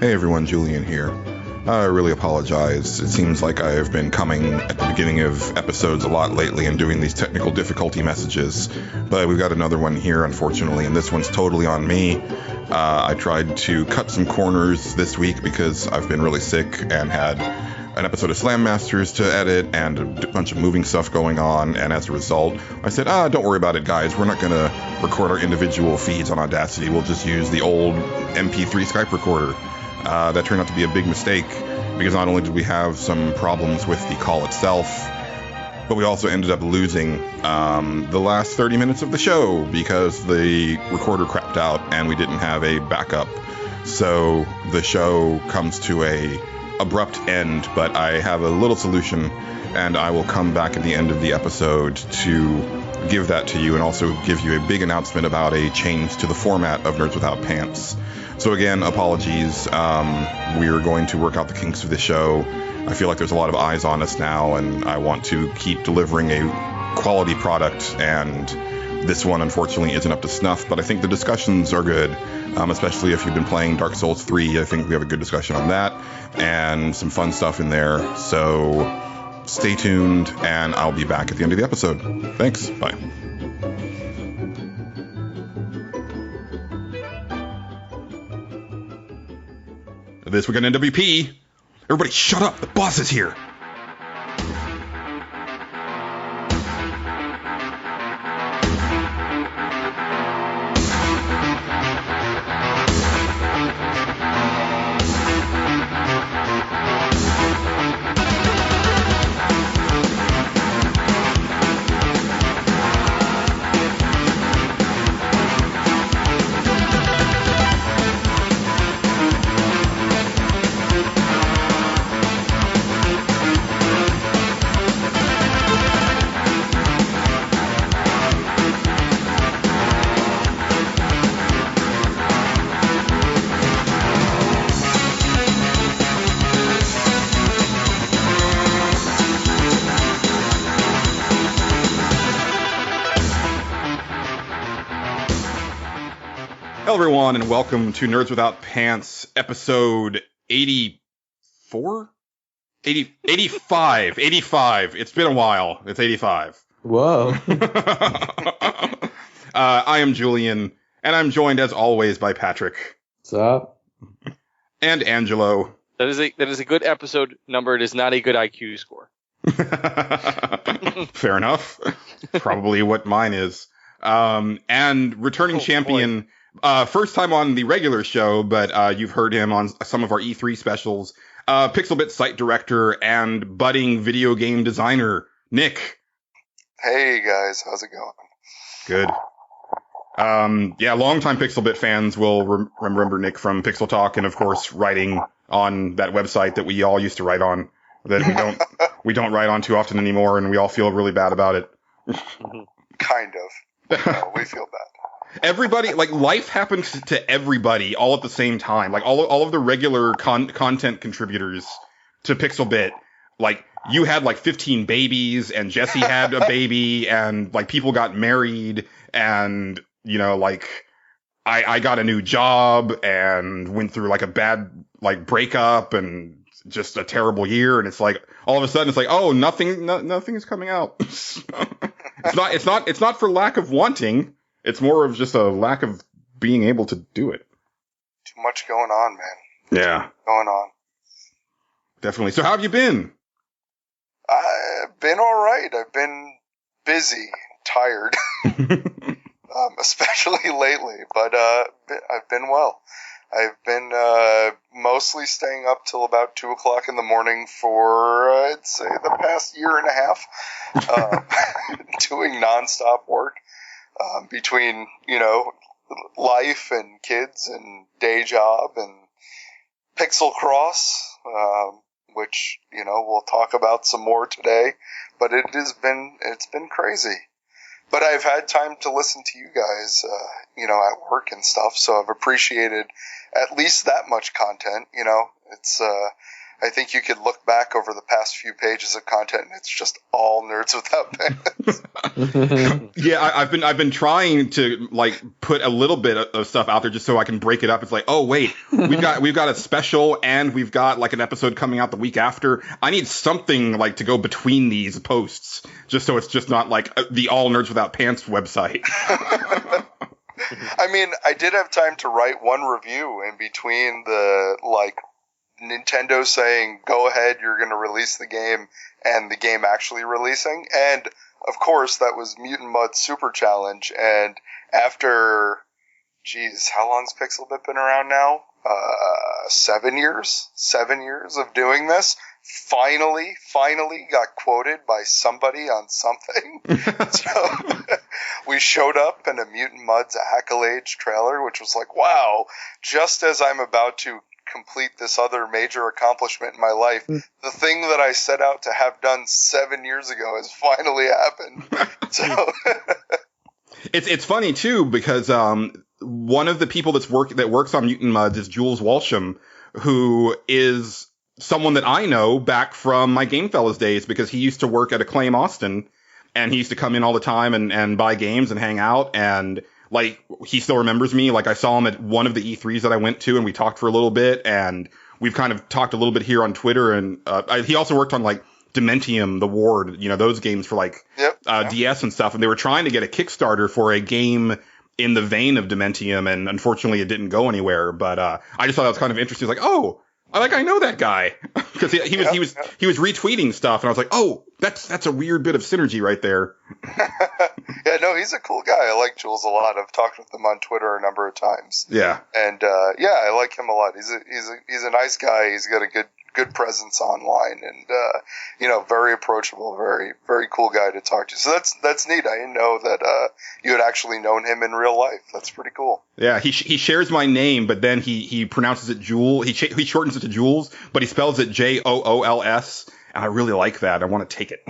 Hey everyone, Julian here. I really apologize. It seems like I've been coming at the beginning of episodes a lot lately and doing these technical difficulty messages, but we've got another one here, unfortunately, and this one's totally on me. I tried to cut some corners this week because I've been really sick and had an episode of Slam Masters to edit and a bunch of moving stuff going on, and as a result, I said, don't worry about it, guys. We're not going to record our individual feeds on Audacity. We'll just use the old MP3 Skype recorder. That turned out to be a big mistake because not only did we have some problems with the call itself, but we also ended up losing the last 30 minutes of the show because the recorder crapped out and we didn't have a backup. So the show comes to a abrupt end, but I have a little solution, and I will come back at the end of the episode to give that to you and also give you a big announcement about a change to the format of Nerds Without Pants. So again, apologies. We're going to work out the kinks of the show. I feel like there's a lot of eyes on us now, and I want to keep delivering a quality product, and this one unfortunately isn't up to snuff, but I think the discussions are good, especially if you've been playing Dark Souls 3. I think we have a good discussion on that and some fun stuff in there. So stay tuned, and I'll be back at the end of the episode. Thanks. Bye. This week on NWP. Everybody shut up. The boss is here. Hello everyone, and welcome to Nerds Without Pants, episode 84? 85. It's been a while. It's 85. Whoa. I am Julian, and I'm joined as always by Patrick. What's up? And Angelo. That is a good episode number. It is not a good IQ score. Fair enough. Probably what mine is. And returning champion... Boy. First time on the regular show, but you've heard him on some of our E3 specials. PixlBit site director and budding video game designer, Nick. Hey guys, how's it going? Good. Longtime PixlBit fans will remember Nick from Pixel Talk, and of course writing on that website that we all used to write on, that we don't write on too often anymore, and we all feel really bad about it. Kind of. No, we feel bad. Everybody, like, life happens to everybody all at the same time. Like, all of the regular content contributors to PixelBit, like, you had, like, 15 babies, and Jesse had a baby, and, like, people got married, and, you know, like, I got a new job, and went through, like, a bad, like, breakup, and just a terrible year, and it's like, all of a sudden, it's like, oh, nothing is coming out. It's not for lack of wanting. It's more of just a lack of being able to do it. Too much going on, man. Yeah. Going on. Definitely. So how have you been? I've been alright. I've been busy, tired. Especially lately, but I've been well. I've been mostly staying up till about 2 o'clock in the morning for, I'd say, the past year and a half, doing nonstop work. Between, you know, life and kids and day job and Pixel Cross, which, you know, we'll talk about some more today, but it's been crazy. But I've had time to listen to you guys, you know, at work and stuff, so I've appreciated at least that much content, you know. It's, I think you could look back over the past few pages of content, and it's just all Nerds Without Pants. Yeah, I've been trying to like put a little bit of stuff out there just so I can break it up. It's like, oh wait, we've got a special, and we've got like an episode coming out the week after. I need something like to go between these posts, just so it's just not like the All Nerds Without Pants website. I mean, I did have time to write one review in between the like Nintendo saying, go ahead, you're going to release the game, and the game actually releasing. And, of course, that was Mutant Mud's Super Challenge. And after, geez, how long's PixlBit been around now? 7 years? 7 years of doing this. Finally got quoted by somebody on something. So we showed up in a Mutant Mud's Accolades trailer, which was like, wow, just as I'm about to complete this other major accomplishment in my life, the thing that I set out to have done 7 years ago has finally happened. So it's funny too, because one of the people that works on Mutant Mud is Jules Walsham, who is someone that I know back from my Game Fellas days, because he used to work at Acclaim Austin, and he used to come in all the time and buy games and hang out, and like, he still remembers me. Like, I saw him at one of the E3s that I went to, and we talked for a little bit, and we've kind of talked a little bit here on Twitter, and he also worked on, like, Dementium, The Ward, you know, those games for, like, DS and stuff, and they were trying to get a Kickstarter for a game in the vein of Dementium, and unfortunately it didn't go anywhere, but I just thought that was kind of interesting. Like, oh, I know that guy, because he was retweeting stuff, and I was like, oh, that's a weird bit of synergy right there. Yeah, no, he's a cool guy. I like Jules a lot. I've talked with him on Twitter a number of times. Yeah, and yeah, I like him a lot. He's a nice guy. He's got a good presence online, and you know, very approachable, very very cool guy to talk to. So that's neat. I didn't know that you had actually known him in real life. That's pretty cool. Yeah, he shares my name, but then he pronounces it Jewel. He shortens it to Jules, but he spells it Jools, and I really like that. I want to take it.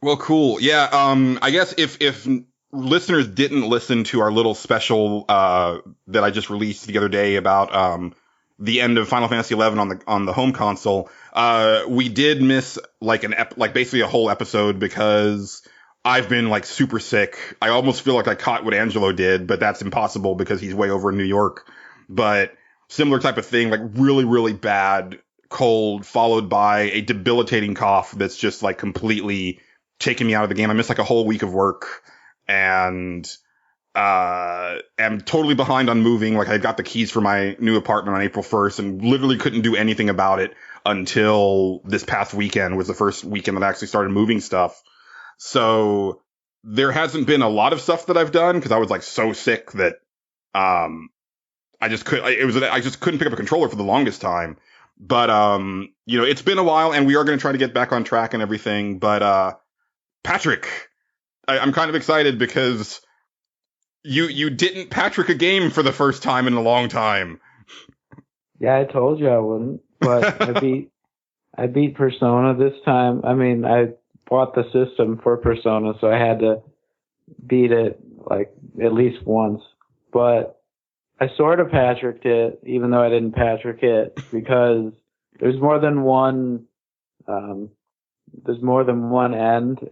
Well, cool. Yeah, I guess if listeners didn't listen to our little special that I just released the other day about the end of Final Fantasy XI on the home console, we did miss like basically a whole episode because I've been like super sick. I almost feel like I caught what Angelo did, but that's impossible because he's way over in New York. But similar type of thing, like really, really bad cold followed by a debilitating cough that's just like completely taking me out of the game. I missed like a whole week of work and am totally behind on moving. Like, I got the keys for my new apartment on April 1st and literally couldn't do anything about it until this past weekend was the first weekend that I actually started moving stuff. So there hasn't been a lot of stuff that I've done because I was like so sick that I just couldn't pick up a controller for the longest time. But you know, it's been a while, and we are going to try to get back on track and everything. But Patrick, I'm kind of excited because you didn't Patrick a game for the first time in a long time. Yeah, I told you I wouldn't, but I beat Persona this time. I mean, I bought the system for Persona, so I had to beat it like at least once. But I sort of Patricked it, even though I didn't Patrick it, because there's more than one end,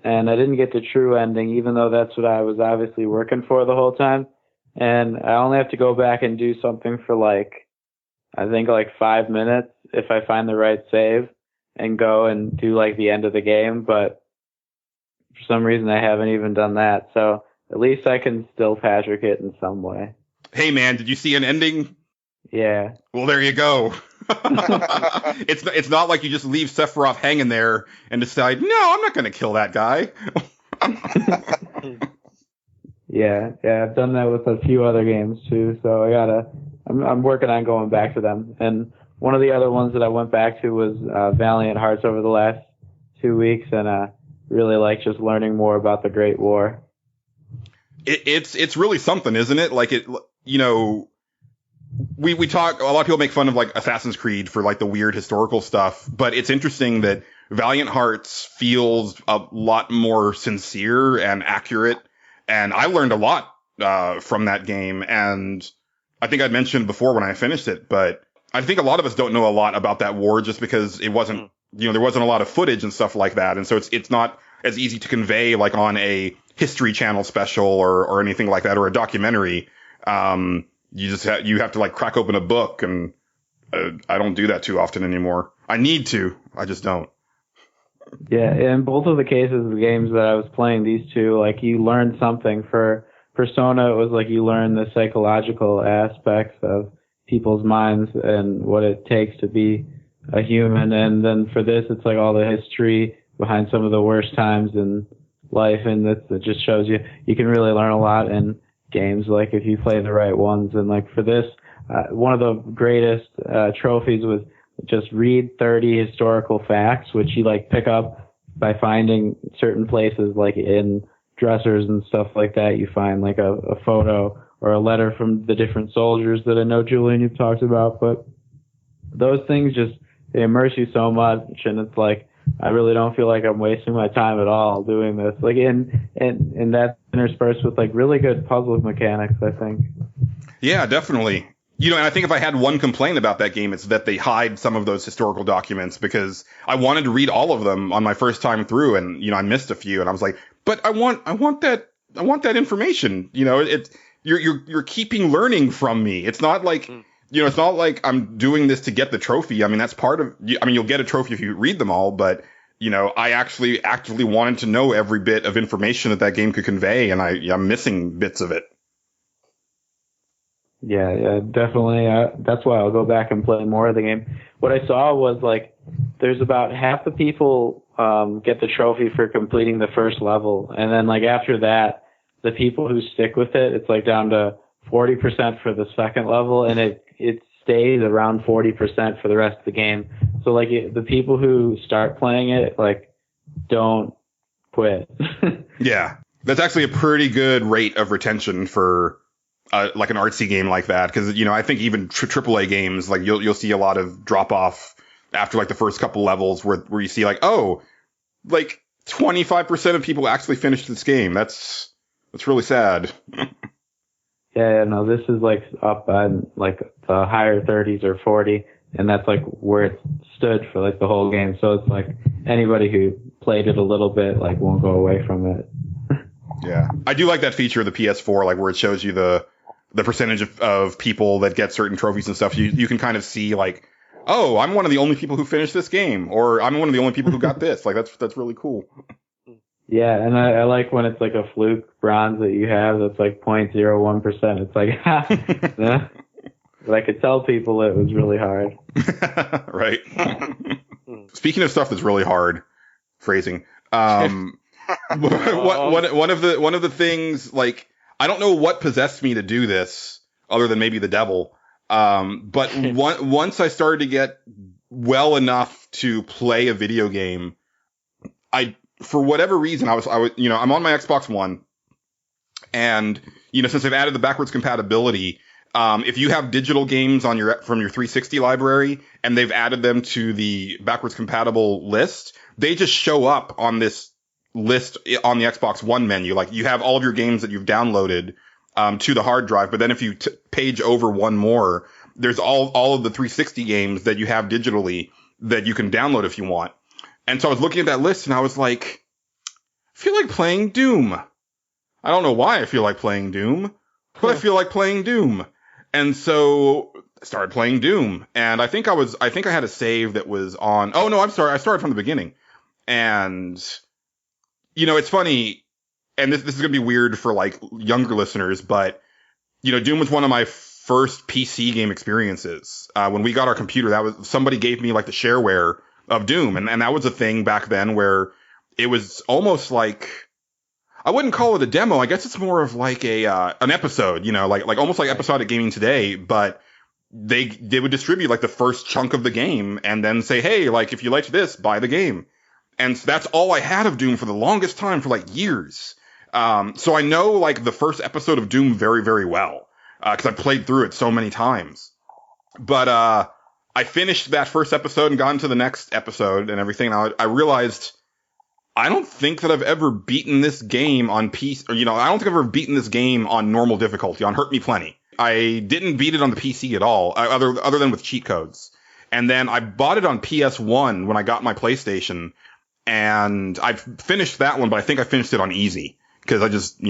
and I didn't get the true ending, even though that's what I was obviously working for the whole time. And I only have to go back and do something for I think 5 minutes if I find the right save and go and do the end of the game. But for some reason I haven't even done that. So at least I can still Patrick it in some way. Hey man, did you see an ending? Yeah. Well, there you go. It's not like you just leave Sephiroth hanging there and decide, no, I'm not going to kill that guy. Yeah, I've done that with a few other games too. So I'm working on going back to them. And one of the other ones that I went back to was Valiant Hearts over the last 2 weeks, and really like just learning more about the Great War. It's really something, isn't it? Like we talk, a lot of people make fun of Assassin's Creed for the weird historical stuff, but it's interesting that Valiant Hearts feels a lot more sincere and accurate. And I learned a lot from that game. And I think I'd mentioned before when I finished it, but I think a lot of us don't know a lot about that war just because it wasn't, there wasn't a lot of footage and stuff like that. And so it's not as easy to convey like on a History Channel special or anything like that, or a documentary. You have to like crack open a book, and I don't do that too often anymore. I need to, I just don't. Yeah, in both of the cases, the games that I was playing, these two, like you learned something. For Persona, it was like you learn the psychological aspects of people's minds and what it takes to be a human. And then for this, it's like all the history behind some of the worst times in life, and it just shows you can really learn a lot in games, like if you play the right ones. And like for this, one of the greatest trophies was just read 30 historical facts, which you like pick up by finding certain places, like in dressers and stuff like that. You find like a photo or a letter from the different soldiers that I know, Julian, you've talked about. But those things just, they immerse you so much, and it's like, I really don't feel like I'm wasting my time at all doing this. Like, and that's interspersed with like really good puzzle mechanics, I think. Yeah, definitely. And I think if I had one complaint about that game, it's that they hide some of those historical documents, because I wanted to read all of them on my first time through, and I missed a few, and I was like, but I want that information. You're keeping learning from me. It's not like it's not like I'm doing this to get the trophy. I mean, that's part of. I mean, you'll get a trophy if you read them all, but I actually actively wanted to know every bit of information that game could convey, and I'm missing bits of it. Yeah, definitely. That's why I'll go back and play more of the game. What I saw was like, there's about half the people get the trophy for completing the first level, and then like after that, the people who stick with it, it's like down to 40% for the second level, and it stays around 40% for the rest of the game. So like the people who start playing it like don't quit. Yeah, that's actually a pretty good rate of retention for like an artsy game like that, because I think even AAA games, like you'll see a lot of drop off after like the first couple levels where you see like, oh, like 25% of people actually finished this game. That's really sad. Yeah, no, this is like up on like the higher 30s or 40, and that's like where it stood for like the whole game. So it's like anybody who played it a little bit like won't go away from it. Yeah, I do like that feature of the PS4, like where it shows you the percentage of people that get certain trophies and stuff. You can kind of see like, oh, I'm one of the only people who finished this game, or I'm one of the only people who got this. Like that's really cool. Yeah, and I like when it's like a fluke bronze that you have that's like 0.01%. It's like, yeah. But I could tell people it was really hard. Right. Speaking of stuff that's really hard, phrasing. One of the things, like, I don't know what possessed me to do this, other than maybe the devil. But once I started to get well enough to play a video game, for whatever reason, I was, I'm on my Xbox One, and, since they've added the backwards compatibility, if you have digital games from your 360 library and they've added them to the backwards compatible list, they just show up on this list on the Xbox One menu. Like, you have all of your games that you've downloaded, to the hard drive, but then if you page over one more, there's all of the 360 games that you have digitally that you can download if you want. And so I was looking at that list and I was like, I feel like playing Doom. I don't know why I feel like playing Doom, but I feel like playing Doom. And so I started playing Doom, and I think I had a save that was on, oh no, I'm sorry, I started from the beginning. And, it's funny, and this is going to be weird for like younger listeners, but, Doom was one of my first PC game experiences. When we got our computer, somebody gave me like the shareware of Doom, and that was a thing back then where it was almost like, I wouldn't call it a demo. I guess it's more of like an episode, like almost like Episodic Gaming Today, but they would distribute like the first chunk of the game and then say, hey, like if you liked this, buy the game. And so that's all I had of Doom for the longest time, for like years. So I know like the first episode of Doom very, very well, because I've played through it so many times. But I finished that first episode and got into the next episode and everything. And I realized I don't think that I've ever beaten this game on PC, or, I don't think I've ever beaten this game on normal difficulty, on Hurt Me Plenty. I didn't beat it on the PC at all, other than with cheat codes. And then I bought it on PS1 when I got my PlayStation, and I finished that one, but I think I finished it on easy, because I just,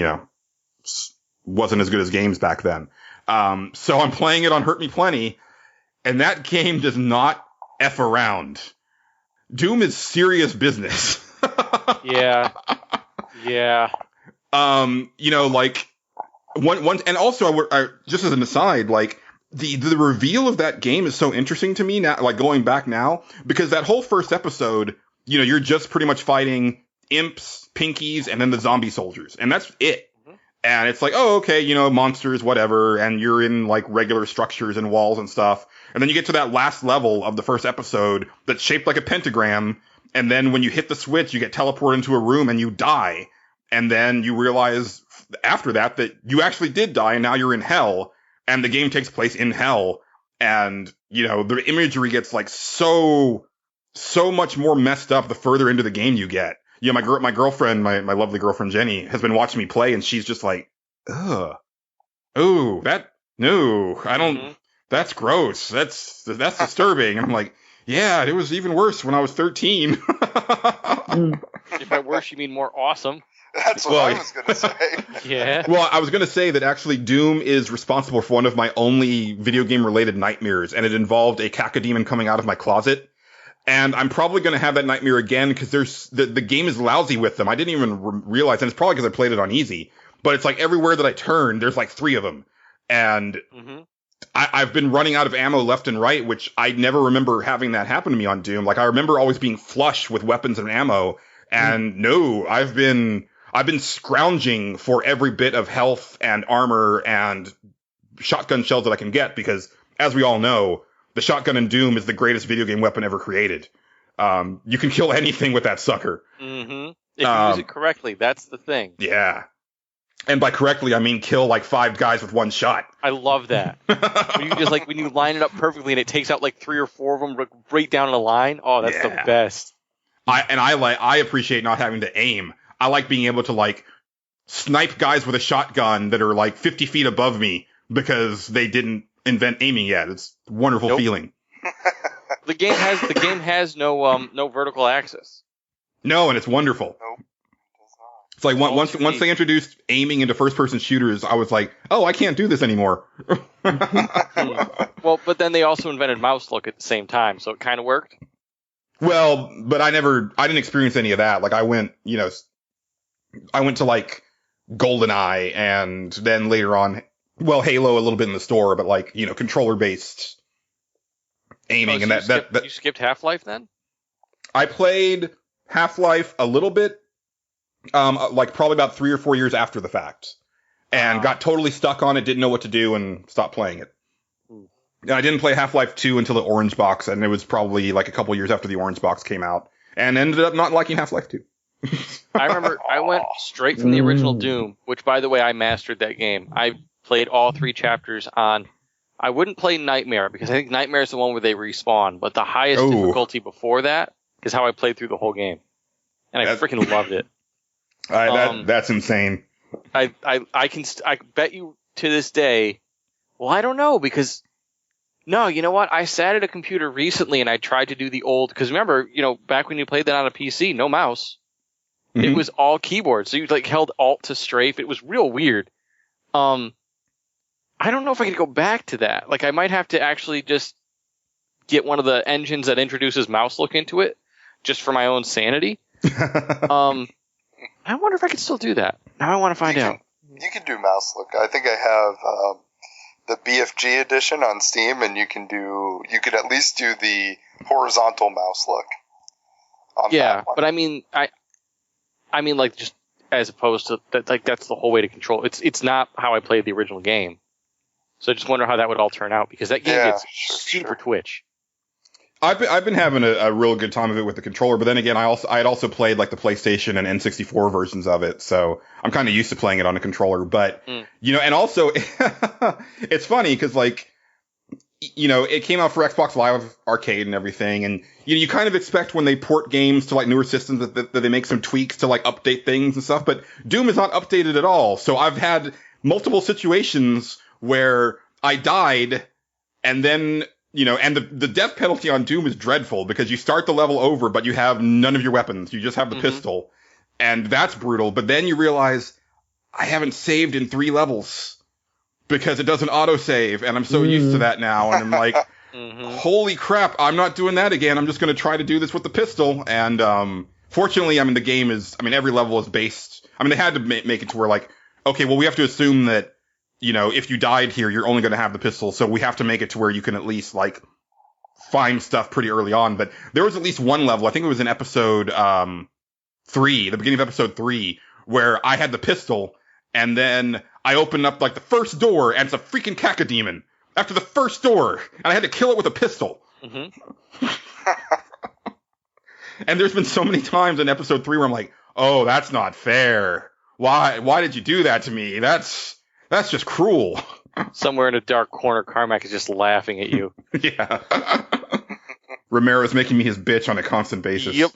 wasn't as good as games back then. So I'm playing it on Hurt Me Plenty, and that game does not F around. Doom is serious business. Yeah. Like one, and also I just as an aside, like the reveal of that game is so interesting to me now, like going back now, because that whole first episode, you're just pretty much fighting imps, pinkies, and then the zombie soldiers, and that's it. Mm-hmm. And it's like, oh, okay, monsters, whatever, and you're in like regular structures and walls and stuff, and then you get to that last level of the first episode that's shaped like a pentagram. And then when you hit the switch, you get teleported into a room and you die. And then you realize after that you actually did die, and now you're in hell. And the game takes place in hell. And, the imagery gets like so much more messed up the further into the game you get. My girlfriend, my lovely girlfriend Jenny, has been watching me play, and she's just like, ugh. Ooh, no, I don't, mm-hmm. That's gross. That's disturbing. And I'm like, yeah, it was even worse when I was 13. If by worse, you mean more awesome. That's what I was going to say. Yeah. Well, I was going to say that actually Doom is responsible for one of my only video game-related nightmares, and it involved a cacodemon coming out of my closet. And I'm probably going to have that nightmare again, because the game is lousy with them. I didn't even realize, and it's probably because I played it on easy. But it's like everywhere that I turn, there's like 3 of them. And... Mm-hmm. I've been running out of ammo left and right, which I never remember having that happen to me on Doom. Like, I remember always being flush with weapons and ammo, and no, I've been scrounging for every bit of health and armor and shotgun shells that I can get, because, as we all know, the shotgun in Doom is the greatest video game weapon ever created. You can kill anything with that sucker. Mm-hmm. If you use it correctly, that's the thing. Yeah. And by correctly, I mean kill like 5 guys with 1 shot. I love that. when you line it up perfectly and it takes out like 3 or 4 of them right down in a line. Oh, that's the best. I appreciate not having to aim. I like being able to like snipe guys with a shotgun that are like 50 feet above me because they didn't invent aiming yet. It's a wonderful feeling. The game has no vertical axis. No, and it's wonderful. Nope. It's like once they introduced aiming into first-person shooters, I was like, oh, I can't do this anymore. Well, but then they also invented mouse look at the same time, so it kind of worked. Well, but I didn't experience any of that. Like, I went to like GoldenEye, and then later on, well, Halo a little bit in the store, but like, controller-based aiming, and you skipped Half-Life then? I played Half-Life a little bit. Like probably about 3 or 4 years after the fact, and got totally stuck on it, didn't know what to do, and stopped playing it. And I didn't play Half-Life 2 until the Orange Box, and it was probably like a couple years after the Orange Box came out, and ended up not liking Half-Life 2. I remember I went straight from the original Doom, which, by the way, I mastered that game. I played all 3 chapters on... I wouldn't play Nightmare, because I think Nightmare is the one where they respawn, but the highest difficulty before that is how I played through the whole game. And I freaking loved it. That's insane. I bet you to this day. Well, I don't know, because no, you know what? I sat at a computer recently and I tried to do the old, because remember, back when you played that on a PC, no mouse, it was all keyboard. So you like held Alt to strafe. It was real weird. I don't know if I could go back to that. Like, I might have to actually just get one of the engines that introduces mouse look into it, just for my own sanity. I wonder if I could still do that. Now I want to find out. You can do mouse look. I think I have the BFG edition on Steam, and you could at least do the horizontal mouse look. Yeah, but I mean like just as opposed to that, like that's the whole way to control. It's not how I played the original game. So I just wonder how that would all turn out, because that game gets super twitch. I've been having a real good time of it with the controller, but then again, I had also played like the PlayStation and N64 versions of it, so I'm kind of used to playing it on a controller. But and also it's funny because like it came out for Xbox Live Arcade and everything, and you kind of expect when they port games to like newer systems that they make some tweaks to like update things and stuff, but Doom is not updated at all. So I've had multiple situations where I died, and then, and the death penalty on Doom is dreadful because you start the level over, but you have none of your weapons. You just have the pistol, and that's brutal. But then you realize I haven't saved in 3 levels because it doesn't autosave, and I'm so used to that now, and I'm like, holy crap, I'm not doing that again. I'm just going to try to do this with the pistol. And fortunately, the game is, every level is based. They had to make it to where, like, okay, well, we have to assume that, if you died here, you're only going to have the pistol, so we have to make it to where you can at least, like, find stuff pretty early on. But there was at least one level, I think it was in episode 3, the beginning of episode 3, where I had the pistol, and then I opened up, like, the first door, and it's a freaking cacodemon after the first door, and I had to kill it with a pistol. And there's been so many times in episode 3 where I'm like, oh, that's not fair. Why did you do that to me? That's just cruel. Somewhere in a dark corner, Carmack is just laughing at you. Yeah. Romero's making me his bitch on a constant basis. Yep.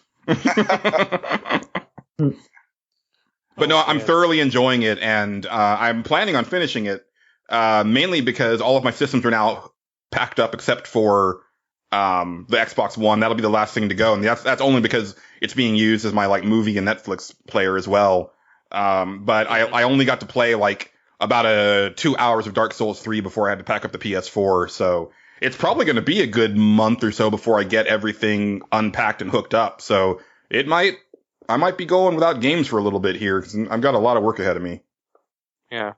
But no, I'm thoroughly enjoying it, and I'm planning on finishing it, mainly because all of my systems are now packed up except for the Xbox One. That'll be the last thing to go, and that's only because it's being used as my like movie and Netflix player as well. But I only got to play like about 2 hours of Dark Souls 3 before I had to pack up the PS4, so it's probably going to be a good month or so before I get everything unpacked and hooked up. So I might be going without games for a little bit here because I've got a lot of work ahead of me. Yeah.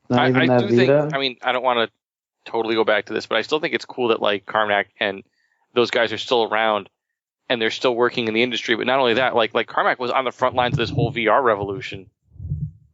Not even I that do Vita? think, I don't want to totally go back to this, but I still think it's cool that like Carmack and those guys are still around and they're still working in the industry. But not only that, like Carmack was on the front lines of this whole VR revolution.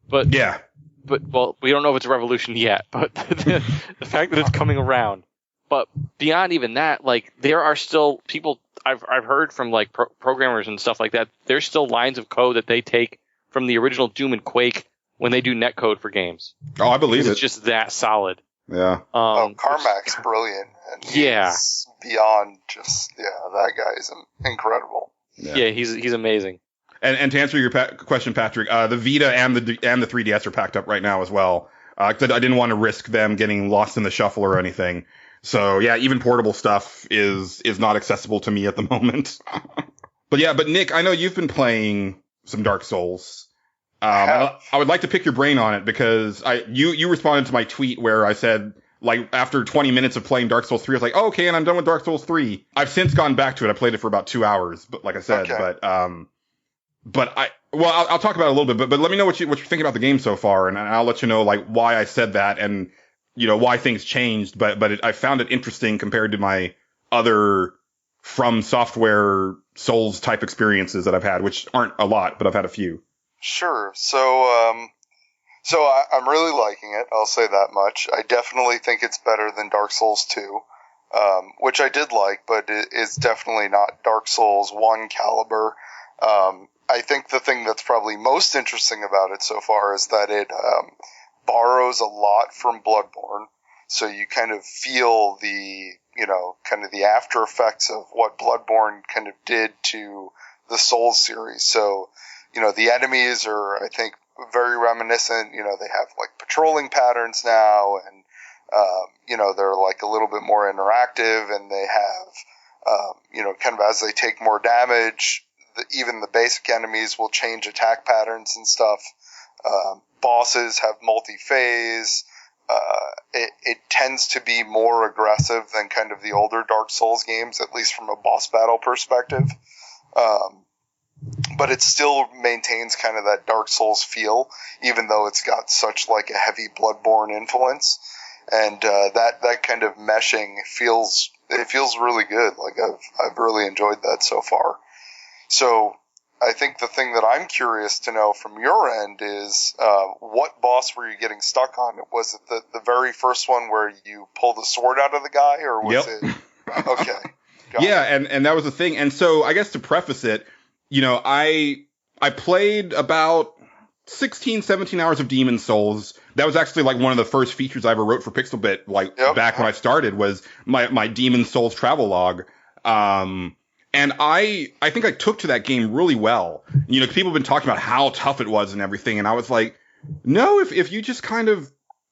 But yeah. Well, we don't know if it's a revolution yet, but the fact that it's coming around. But beyond even that, like there are still people I've heard from like programmers and stuff like that. There's still lines of code that they take from the original Doom and Quake when they do netcode for games. Oh, I believe it. It's just that solid. Yeah. Carmack's brilliant. And he's beyond just, that guy is incredible. Yeah, he's amazing. And to answer your question, Patrick, the Vita and the 3DS are packed up right now as well. I didn't want to risk them getting lost in the shuffle or anything. So yeah, even portable stuff is not accessible to me at the moment. But Nick, I know you've been playing some Dark Souls. I would like to pick your brain on it because you responded to my tweet where I said, like, after 20 minutes of playing Dark Souls 3, I was like, oh, okay, and I'm done with Dark Souls 3. I've since gone back to it. I played it for about 2 hours, but like I said, okay. I'll talk about it a little bit, but let me know what you're thinking about the game so far, and I'll let you know like why I said that and why things changed. But I found it interesting compared to my other From Software Souls type experiences that I've had, which aren't a lot, but I've had a few. Sure. So I'm really liking it. I'll say that much. I definitely think it's better than Dark Souls 2, which I did like, but it is definitely not Dark Souls 1 caliber. I think the thing that's probably most interesting about it so far is that it borrows a lot from Bloodborne. So you kind of feel the, kind of the after effects of what Bloodborne kind of did to the Souls series. So, the enemies are, I think, very reminiscent. They have like patrolling patterns now, and, they're like a little bit more interactive, and they have, kind of as they take more damage, even the basic enemies will change attack patterns and stuff. Bosses have multi-phase. It tends to be more aggressive than kind of the older Dark Souls games, at least from a boss battle perspective. But it still maintains kind of that Dark Souls feel, even though it's got such like a heavy Bloodborne influence. And that kind of meshing feels really good. Like I've really enjoyed that so far. So I think the thing that I'm curious to know from your end is what boss were you getting stuck on? Was it the very first one where you pull the sword out of the guy, or was it? Okay. Yeah, and that was the thing. And so I guess to preface it, I played about 16, 17 hours of Demon's Souls that was actually like one of the first features I ever wrote for PixlBit, like back when I started, was my Demon Souls travel log. And I think I took to that game really well. You know, people have been talking about how tough it was and everything, and I was like, no, if you just kind of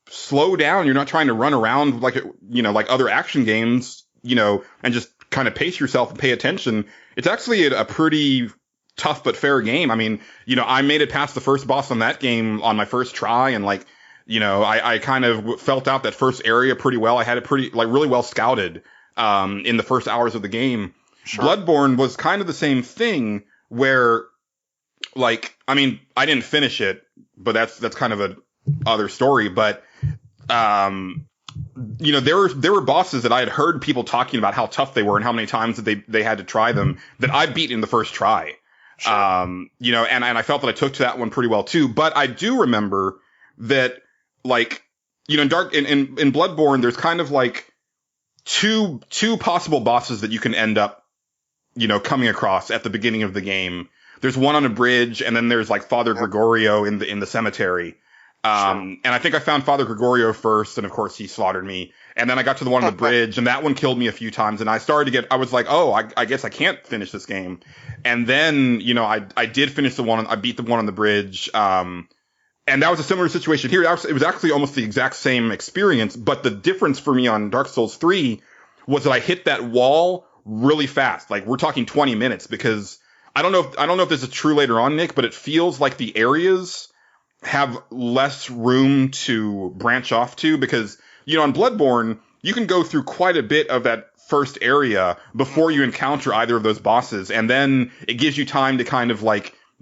slow down, you're not trying to run around like like other action games, and just kind of pace yourself and pay attention. It's actually a pretty tough but fair game. I mean, I made it past the first boss on that game on my first try, and I kind of felt out that first area pretty well. I had it really well scouted in the first hours of the game. Sure. Bloodborne was kind of the same thing where, I mean, I didn't finish it, but that's kind of a other story. But, there were bosses that I had heard people talking about how tough they were and how many times that they had to try them that I beat in the first try. Sure. And I felt that I took to that one pretty well too. But I do remember that, in Bloodborne, there's kind of two possible bosses that you can end up, coming across at the beginning of the game. There's one on a bridge, and then there's Father Gregorio in the cemetery. Sure. And I think I found Father Gregorio first, and of course he slaughtered me. And then I got to the one on the bridge, and that one killed me a few times. And I was like, oh, I guess I can't finish this game. And then, I did finish I beat the one on the bridge. And that was a similar situation here. It was actually almost the exact same experience, but the difference for me on Dark Souls 3 was that I hit that wall really fast. We're talking 20 minutes, because I don't know if this is true later on, Nick, but it feels like the areas have less room to branch off to, because, on Bloodborne, you can go through quite a bit of that first area before you encounter either of those bosses. And then it gives you time to kind of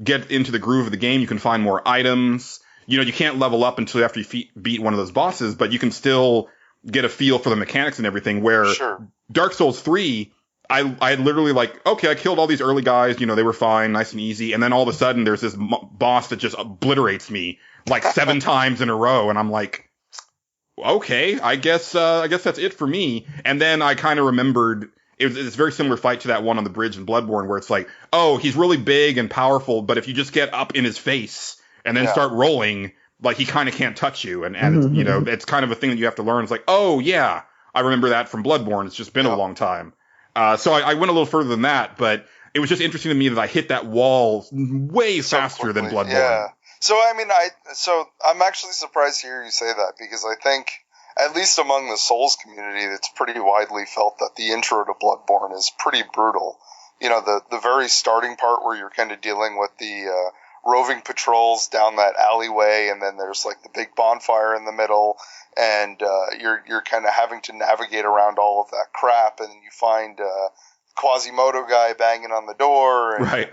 get into the groove of the game. You can find more items. You can't level up until after you beat one of those bosses, but you can still get a feel for the mechanics and everything, where Dark Souls 3, I literally okay, I killed all these early guys, they were fine, nice and easy. And then all of a sudden there's this boss that just obliterates me 7 times in a row. And I'm like, okay, I guess that's it for me. And then I kind of remembered it's a very similar fight to that one on the bridge in Bloodborne, where it's oh, he's really big and powerful, but if you just get up in his face and then start rolling, he kind of can't touch you. And it's kind of a thing that you have to learn. It's oh yeah, I remember that from Bloodborne. It's just been a long time. So I went a little further than that, but it was just interesting to me that I hit that wall way faster than Bloodborne. Yeah. So, I mean, I'm actually surprised to hear you say that, because I think, at least among the Souls community, it's pretty widely felt that the intro to Bloodborne is pretty brutal. The very starting part where you're kind of dealing with the roving patrols down that alleyway, and then there's the big bonfire in the middle, and you're kind of having to navigate around all of that crap, and you find Quasimodo guy banging on the door, and right.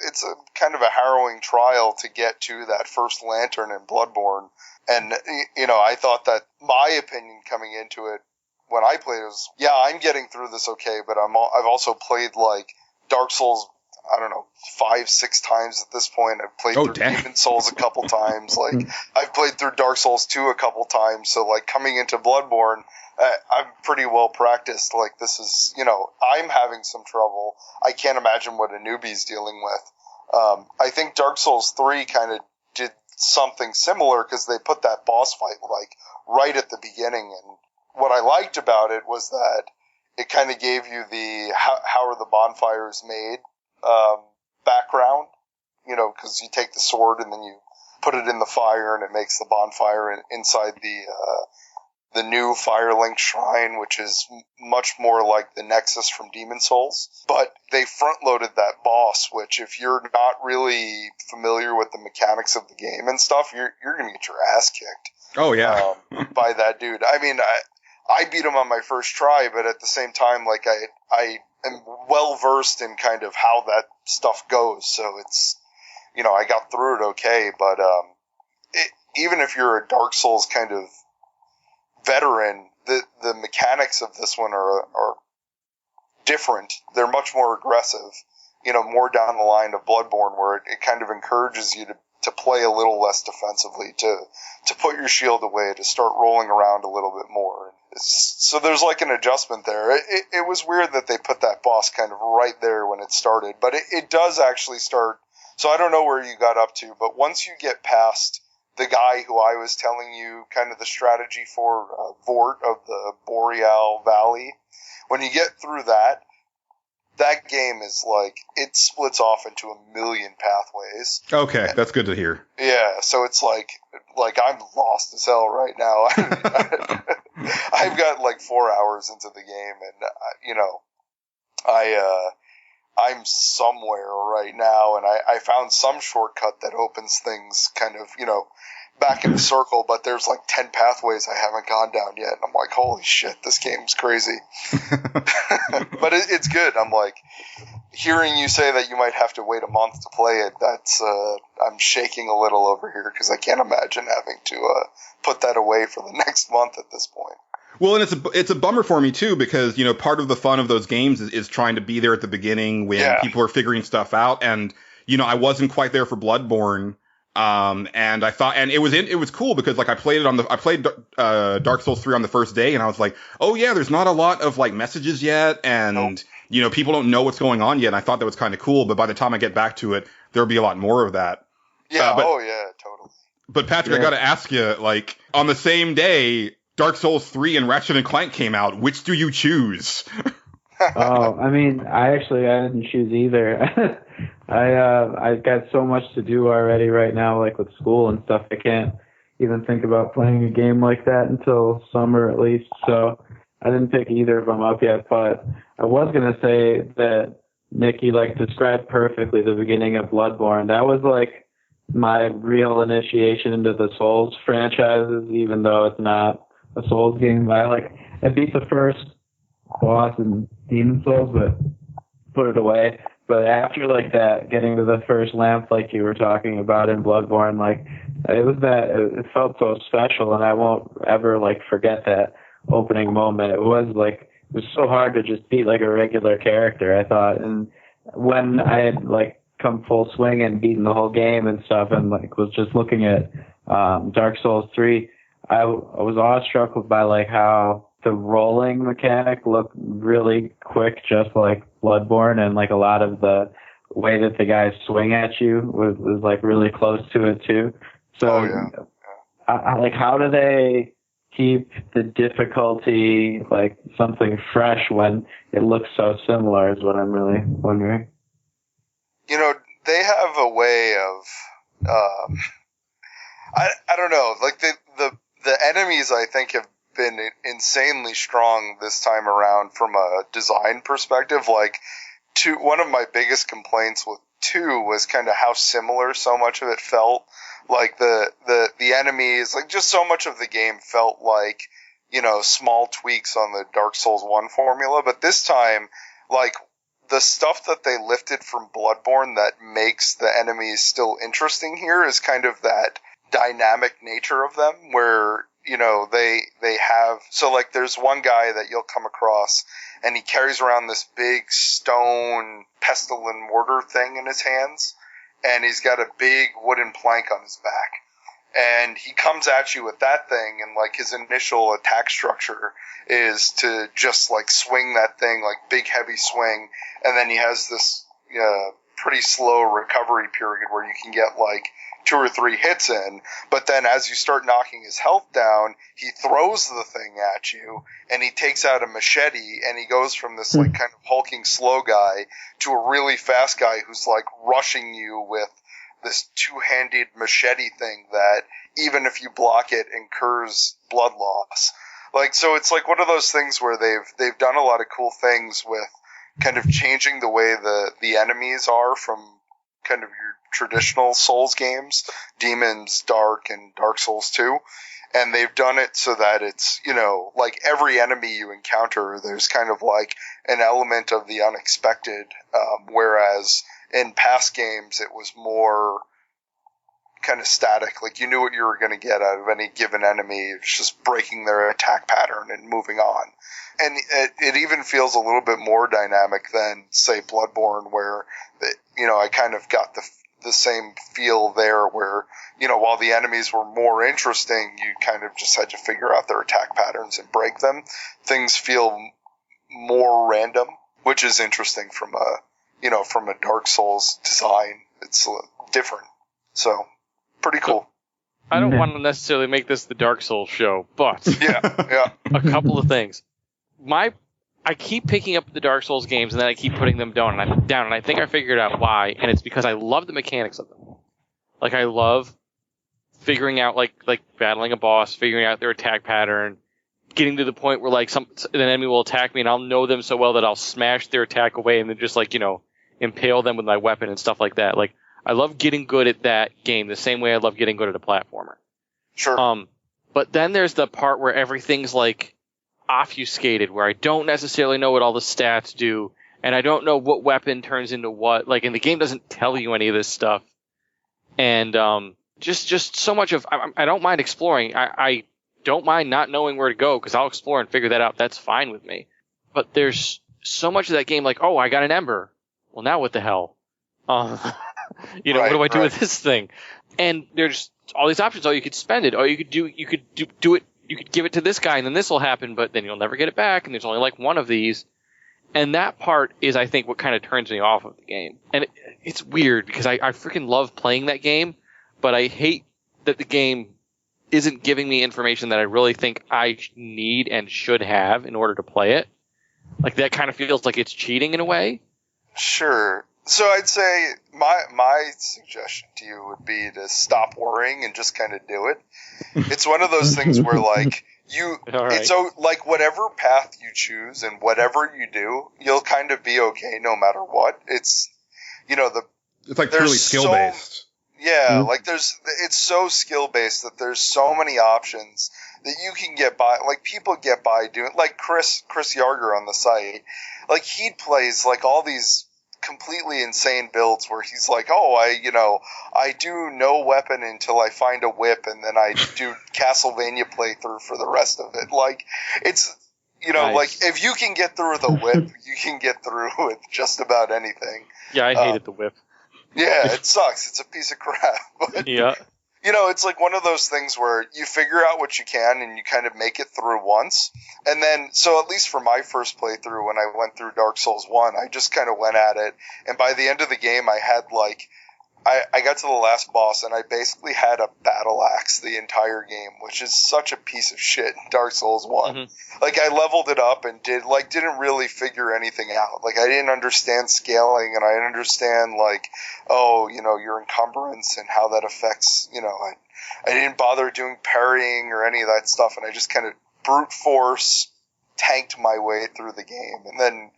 It's a kind of a harrowing trial to get to that first lantern in Bloodborne. And I thought that my opinion coming into it when I played it was, yeah, I'm getting through this okay, but I've also played Dark Souls, I don't know, 5-6 times at this point. I've played through Demon Souls a couple times. I've played through Dark Souls 2 a couple times. So coming into Bloodborne, I'm pretty well practiced. This is, I'm having some trouble. I can't imagine what a newbie's dealing with. I think Dark Souls 3 kind of did something similar, because they put that boss fight right at the beginning. And what I liked about it was that it kind of gave you the how are the bonfires made background, because you take the sword and then you put it in the fire and it makes the bonfire inside the new Firelink Shrine, which is much more like the Nexus from Demon Souls. But they front-loaded that boss, which if you're not really familiar with the mechanics of the game and stuff, you're going to get your ass kicked. Oh, yeah. By that dude. I mean, I beat him on my first try, but at the same time, I am well-versed in kind of how that stuff goes. So it's, I got through it okay, but even if you're a Dark Souls kind of veteran, the mechanics of this one are different. They're much more aggressive, more down the line of Bloodborne, where it kind of encourages you to play a little less defensively, to put your shield away, to start rolling around a little bit more. So there's an adjustment there. It was weird that they put that boss kind of right there when it started, but it does actually start. So I don't know where you got up to, but once you get past the guy who I was telling you kind of the strategy for, Vort of the Boreal Valley, when you get through that game is like, it splits off into a million pathways. Okay, that's good to hear. Yeah, so it's like I'm lost as hell right now. I've got like 4 hours into the game, and I'm somewhere right now, and I found some shortcut that opens things kind of, back in a circle, but there's like 10 pathways I haven't gone down yet. And I'm like, holy shit, this game's crazy. But it's good. I'm like, hearing you say that you might have to wait a month to play it, that's, I'm shaking a little over here because I can't imagine having to put that away for the next month at this point. Well, and it's a bummer for me too, because part of the fun of those games is trying to be there at the beginning when people are figuring stuff out, and I wasn't quite there for Bloodborne, and I thought, and it was cool because like I played Dark Souls 3 on the first day, and I was like, oh yeah, there's not a lot of like messages yet, and people don't know what's going on yet. And I thought that was kind of cool, but by the time I get back to it, there'll be a lot more of that. Yeah, totally. But Patrick, I got to ask you, like on the same day Dark Souls 3 and Ratchet and Clank came out, which do you choose? Oh, I mean, I didn't choose either. I've got so much to do already right now, like with school and stuff. I can't even think about playing a game like that until summer at least. So I didn't pick either of them up yet, but I was going to say that Nikki described perfectly the beginning of Bloodborne. That was like my real initiation into the Souls franchises, even though it's not a Souls game. I beat the first boss in Demon Souls, but put it away. But after that, getting to the first lamp, like you were talking about in Bloodborne, it felt so special, and I won't ever forget that opening moment. It was so hard to just beat a regular character, I thought. And when I had come full swing and beaten the whole game and stuff, and was just looking at Dark Souls 3, I was awestruck by how the rolling mechanic looked really quick, just like Bloodborne, and a lot of the way that the guys swing at you was really close to it too. So, how do they keep the difficulty something fresh when it looks so similar? Is what I'm really wondering. They have a way of, I don't know, the enemies I think have been insanely strong this time around from a design perspective. One of my biggest complaints with 2 was kind of how similar so much of it felt. The enemies, just so much of the game felt like, small tweaks on the Dark Souls 1 formula. But this time, the stuff that they lifted from Bloodborne that makes the enemies still interesting here is kind of that dynamic nature of them, where they have, so there's one guy that you'll come across, and he carries around this big stone pestle and mortar thing in his hands, and he's got a big wooden plank on his back, and he comes at you with that thing, and his initial attack structure is to just swing that thing, big heavy swing, and then he has this pretty slow recovery period where you can get 2 or 3 hits in, but then as you start knocking his health down, he throws the thing at you, and he takes out a machete, and he goes from this kind of hulking slow guy to a really fast guy who's rushing you with this 2-handed machete thing that even if you block it incurs blood loss. So it's one of those things where they've done a lot of cool things with kind of changing the way the enemies are from kind of your traditional Souls games, Demons, Dark, and Dark Souls 2. And they've done it so that it's, every enemy you encounter, there's kind of an element of the unexpected, whereas in past games it was more kind of static. You knew what you were going to get out of any given enemy. It's just breaking their attack pattern and moving on. And it even feels a little bit more dynamic than, say, Bloodborne, where, I kind of got the same feel there where, while the enemies were more interesting, you kind of just had to figure out their attack patterns and break them. Things feel more random, which is interesting from a Dark Souls design. It's different. So, pretty cool. I don't want to necessarily make this the Dark Souls show, but Yeah. a couple of things. I keep picking up the Dark Souls games and then I keep putting them down, and I think I figured out why, and it's because I love the mechanics of them. Like, I love figuring out, like battling a boss, figuring out their attack pattern, getting to the point where, like, an enemy will attack me and I'll know them so well that I'll smash their attack away and then just, like, impale them with my weapon and stuff like that. Like, I love getting good at that game the same way I love getting good at a platformer. Sure. But then there's the part where everything's, like, obfuscated, where I don't necessarily know what all the stats do, and I don't know what weapon turns into what. Like, and the game doesn't tell you any of this stuff. And just so much of I don't mind exploring. I don't mind not knowing where to go because I'll explore and figure that out. That's fine with me. But there's so much of that game, like, oh, I got an ember. Well, now what the hell? What do I do with this thing? And there's all these options. Oh, you could spend it. Oh, you could do it. You could give it to this guy, and then this will happen. But then you'll never get it back. And there's only like one of these. And that part is, I think, what kind of turns me off of the game. And it's weird because I freaking love playing that game, but I hate that the game isn't giving me information that I really think I need and should have in order to play it. Like, that kind of feels like it's cheating in a way. Sure. So I'd say my suggestion to you would be to stop worrying and just kind of do it. It's one of those things where, like, it's like whatever path you choose and whatever you do, you'll kind of be okay no matter what. It's, it's like truly skill based. Yeah, like it's so skill based that there's so many options that you can get by. Like, people get by doing, like Chris Yarger on the site, like, he plays like all these completely insane builds where he's like, oh, I do no weapon until I find a whip, and then I do Castlevania playthrough for the rest of it. Like, it's, nice. Like, if you can get through with a whip, you can get through with just about anything. Yeah, I hated the whip. Yeah, it sucks. It's a piece of crap. But, yeah. It's like one of those things where you figure out what you can and you kind of make it through once. And then, so at least for my first playthrough, when I went through Dark Souls 1, I just kind of went at it. And by the end of the game, I had I got to the last boss and I basically had a battle axe the entire game, which is such a piece of shit in Dark Souls 1. Mm-hmm. Like, I leveled it up and didn't really figure anything out. Like, I didn't understand scaling, and I didn't understand, like, your encumbrance and how that affects, I didn't bother doing parrying or any of that stuff, and I just kind of brute force tanked my way through the game. And then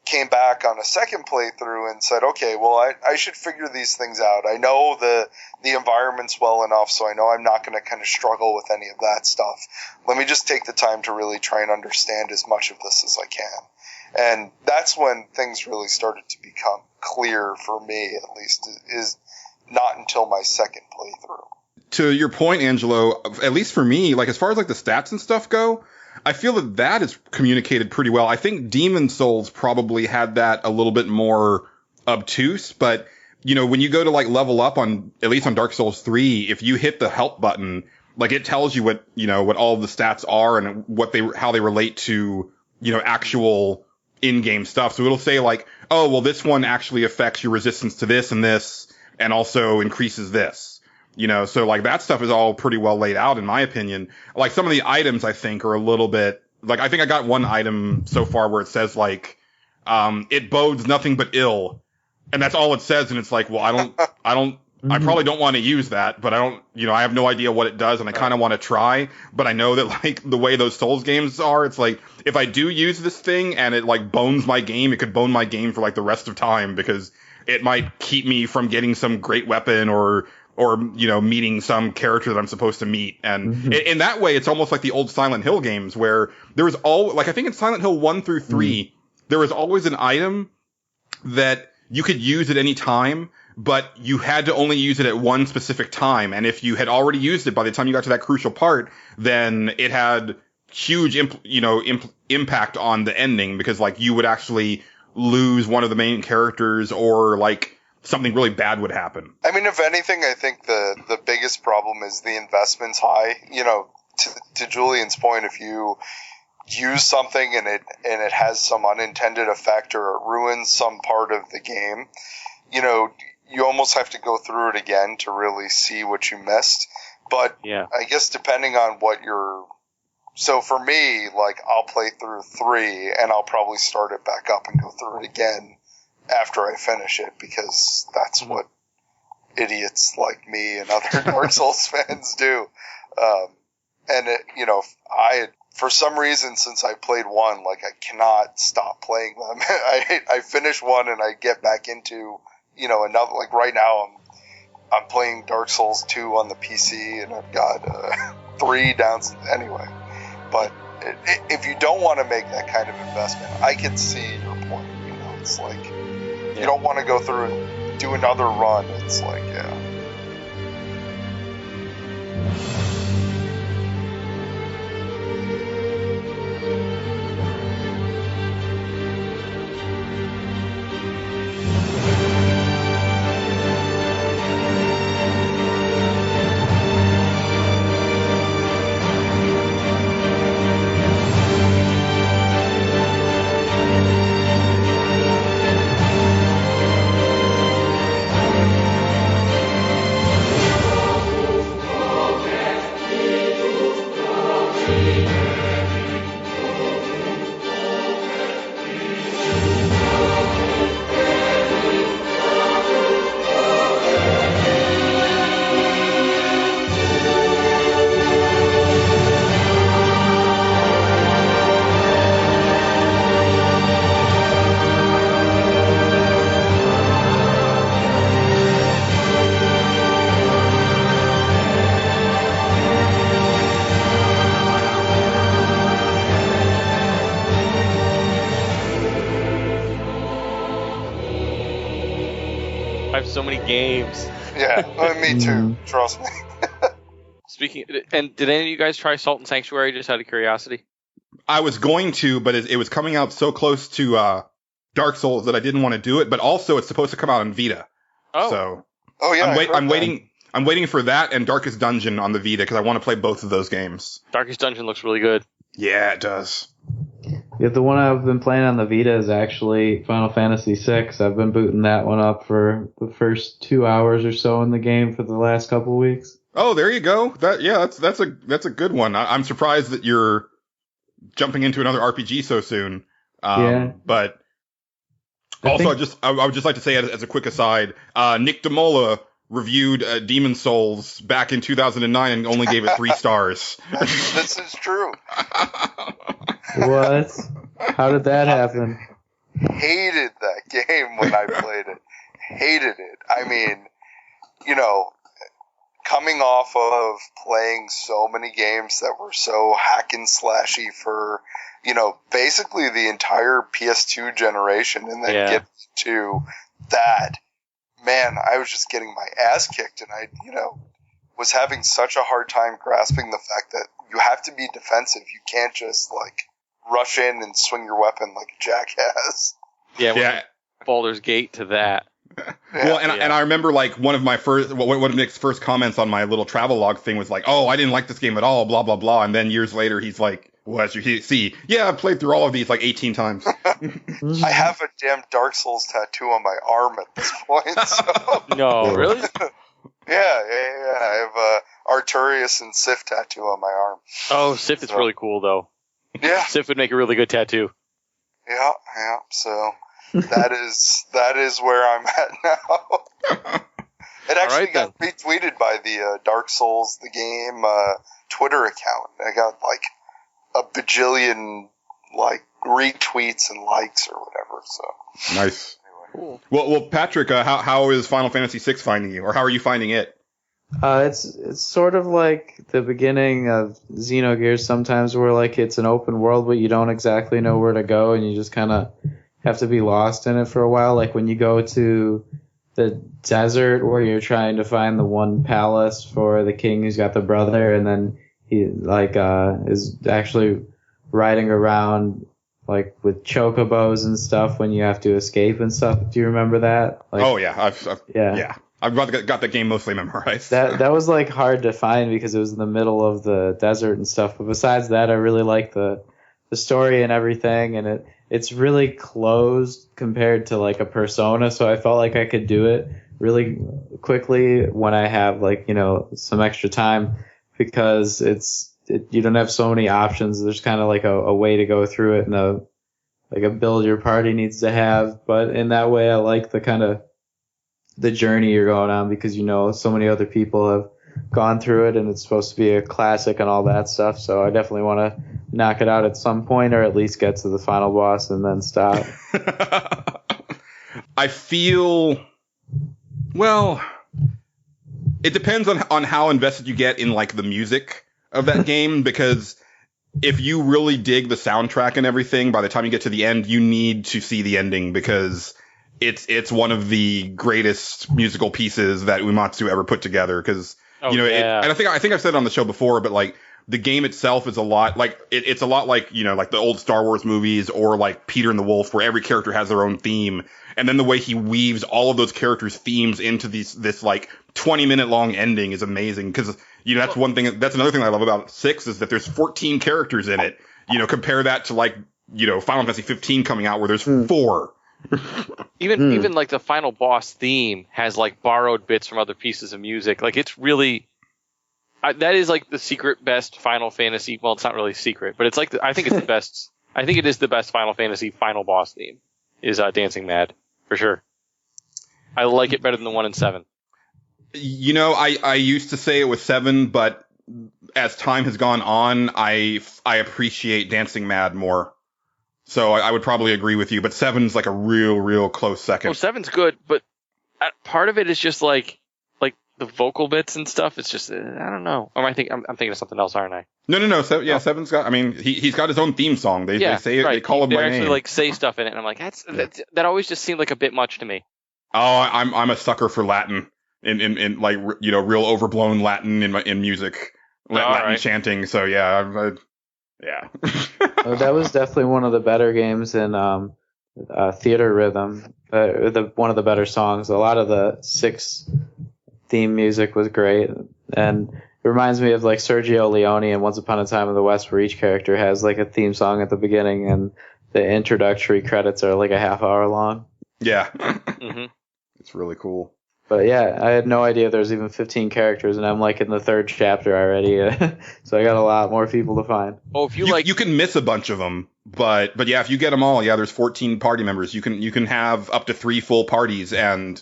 came back on a second playthrough and said, okay, well, I should figure these things out. I know the environments well enough, so I know I'm not going to kind of struggle with any of that stuff. Let me just take the time to really try and understand as much of this as I can. And that's when things really started to become clear for me, at least, is not until my second playthrough. To your point, Angelo, at least for me, like, as far as like the stats and stuff go, I feel that is communicated pretty well. I think Demon Souls probably had that a little bit more obtuse, but when you go to like level up at least on Dark Souls 3, if you hit the help button, like, it tells you what all the stats are and how they relate to, actual in-game stuff. So it'll say like, oh, well, this one actually affects your resistance to this and also increases this. So like that stuff is all pretty well laid out in my opinion. Like, some of the items I think are a little bit, like, I think I got one item so far where it says like, it bodes nothing but ill. And that's all it says. And it's like, well, I probably don't want to use that, but I have no idea what it does, and I kind of want to try, but I know that, like, the way those Souls games are, it's like, if I do use this thing and it like bones my game, it could bone my game for like the rest of time, because it might keep me from getting some great weapon or meeting some character that I'm supposed to meet. And in that way, it's almost like the old Silent Hill games where there was I think in Silent Hill 1 through 3, there was always an item that you could use at any time, but you had to only use it at one specific time. And if you had already used it by the time you got to that crucial part, then it had huge, impact on the ending, because like you would actually lose one of the main characters, or like something really bad would happen. I mean, if anything, I think the biggest problem is the investment's high. To Julian's point, if you use something and it has some unintended effect, or it ruins some part of the game, you almost have to go through it again to really see what you missed. But Yeah. I guess depending on what you're... So for me, like, I'll play through 3, and I'll probably start it back up and go through it again after I finish it, because that's what idiots like me and other Dark Souls fans do. And, for some reason, since I played 1, like, I cannot stop playing them. I finish 1 and I get back into, another, like, right now I'm playing Dark Souls 2 on the PC, and I've got 3 down anyway. But if you don't want to make that kind of investment, I can see your point. It's like you don't want to go through and do another run. It's like, So many games. Yeah, me too. Trust me. Speaking, and did any of you guys try Salt and Sanctuary just out of curiosity? I was going to, but it was coming out so close to Dark Souls that I didn't want to do it. But also, it's supposed to come out on Vita. Oh, so yeah. I'm waiting. I'm waiting for that and Darkest Dungeon on the Vita because I want to play both of those games. Darkest Dungeon looks really good. Yeah, it does. Yeah, the one I've been playing on the Vita is actually Final Fantasy VI. I've been booting that one up for the first 2 hours or so in the game for the last couple of weeks. Oh, there you go. That's a good one. I'm surprised that you're jumping into another RPG so soon. But also, I would just like to say as a quick aside, Nick DeMola reviewed Demon Souls back in 2009 and only gave it 3 stars. This is true. What? How did that happen? Hated that game when I played it. Hated it. I mean, coming off of playing so many games that were so hack and slashy for, basically the entire PS2 generation, and then get to that, man, I was just getting my ass kicked, and I, was having such a hard time grasping the fact that you have to be defensive. You can't just, rush in and swing your weapon like a jackass. Yeah. Baldur's Gate to that. Well, and I remember one of Nick's first comments on my little travelogue thing was like, "Oh, I didn't like this game at all," blah blah blah. And then years later, he's like, "Well, as you see, yeah, I've played through all of these 18 times." I have a damn Dark Souls tattoo on my arm at this point. So. No, really? Yeah. I have a Arturius and Sif tattoo on my arm. Oh, Sif is really cool though. Yeah, Sif would make a really good tattoo. Yeah. So. That is where I'm at now. It actually got retweeted by the Dark Souls the game Twitter account. I got a bajillion retweets and likes or whatever. So nice. Anyway. Cool. Well, Patrick, how is Final Fantasy VI finding you, or how are you finding it? It's sort of like the beginning of Xenogears sometimes, where it's an open world, but you don't exactly know where to go, and you just kind of have to be lost in it for a while. Like when you go to the desert where you're trying to find the one palace for the king who's got the brother, and then he is actually riding around with chocobos and stuff when you have to escape and stuff. Do you remember that? Oh yeah, I've got the game mostly memorized. That was hard to find because it was in the middle of the desert and stuff. But besides that, I really like the story and everything, and it's really closed compared to a Persona, so I felt like I could do it really quickly when I have like, some extra time, because you don't have so many options. There's kind of like a way to go through it and a build your party needs to have. But in that way, I like the kind of the journey you're going on, because so many other people have gone through it and it's supposed to be a classic and all that stuff. So I definitely want to knock it out at some point, or at least get to the final boss and then stop. I feel, well, it depends on how invested you get in like the music of that game, because if you really dig the soundtrack and everything, by the time you get to the end, you need to see the ending, because it's one of the greatest musical pieces that Uematsu ever put together. Because and I think I've said it on the show before, but like the game itself is a lot like it's a lot like like the old Star Wars movies, or like Peter and the Wolf, where every character has their own theme, and then the way he weaves all of those characters' themes into this like 20-minute long ending is amazing. Because that's one thing. That's another thing I love about 6 is that there's 14 characters in it. Compare that to like Final Fantasy 15 coming out where there's 4. Even like the final boss theme has like borrowed bits from other pieces of music. Like it's really that is like the secret best Final Fantasy. Well, it's not really secret, but it's like I think it's the best. I think it is the best Final Fantasy final boss theme is Dancing Mad for sure. I like it better than the one in 7. I used to say it was 7, but as time has gone on, I appreciate Dancing Mad more. So I would probably agree with you, but 7's like a real close second. Oh, 7's good, but part of it is just like the vocal bits and stuff. It's just I don't know. Or I'm thinking of something else, aren't I? No. So yeah, 7's got. I mean, he's got his own theme song. They say it. Right. They call him by name. They actually like say stuff in it, and I'm like, that always just seemed like a bit much to me. Oh, I'm a sucker for Latin in like real overblown Latin in music, Latin chanting. So yeah. Yeah. That was definitely one of the better games in Theater Rhythm. One of the better songs. A lot of the 6 theme music was great, and it reminds me of like Sergio Leone and Once Upon a Time in the West, where each character has like a theme song at the beginning, and the introductory credits are like a half hour long. Yeah. Mm-hmm. It's really cool. But yeah, I had no idea there's even 15 characters, and I'm like in the 3rd chapter already, so I got a lot more people to find. Oh, if you can miss a bunch of them, but yeah, if you get them all, there's 14 party members. You can have up to 3 full parties, and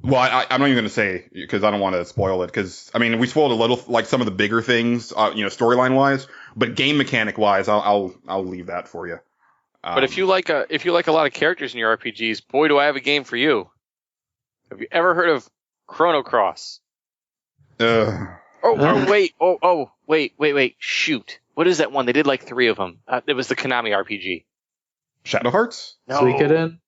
well, I'm not even going to say because I don't want to spoil it. Because I mean, we spoiled a little, like some of the bigger things, storyline wise, but game mechanic wise, I'll leave that for you. But if you like a lot of characters in your RPGs, boy, do I have a game for you. Have you ever heard of Chrono Cross? Wait. Shoot. What is that one? They did like 3 of them. It was the Konami RPG. Shadow Hearts? No. Suikoden.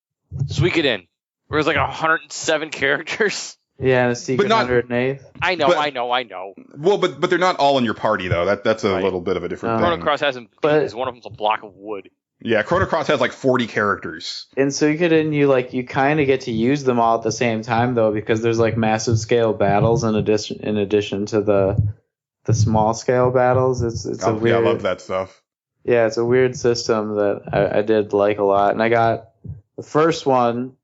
Where there's like 107 characters. Yeah, and a secret 108th. I know. Well, but they're not all in your party, though. That's a little bit of a different thing. Chrono Cross hasn't, because one of them's a block of wood. Yeah, Chrono Cross has like 40 characters. In Suikoden, you kind of get to use them all at the same time, though, because there's like massive scale battles in addition to the small scale battles. It's a weird. Yeah, I love that stuff. Yeah, it's a weird system that I did like a lot, and I got the first one,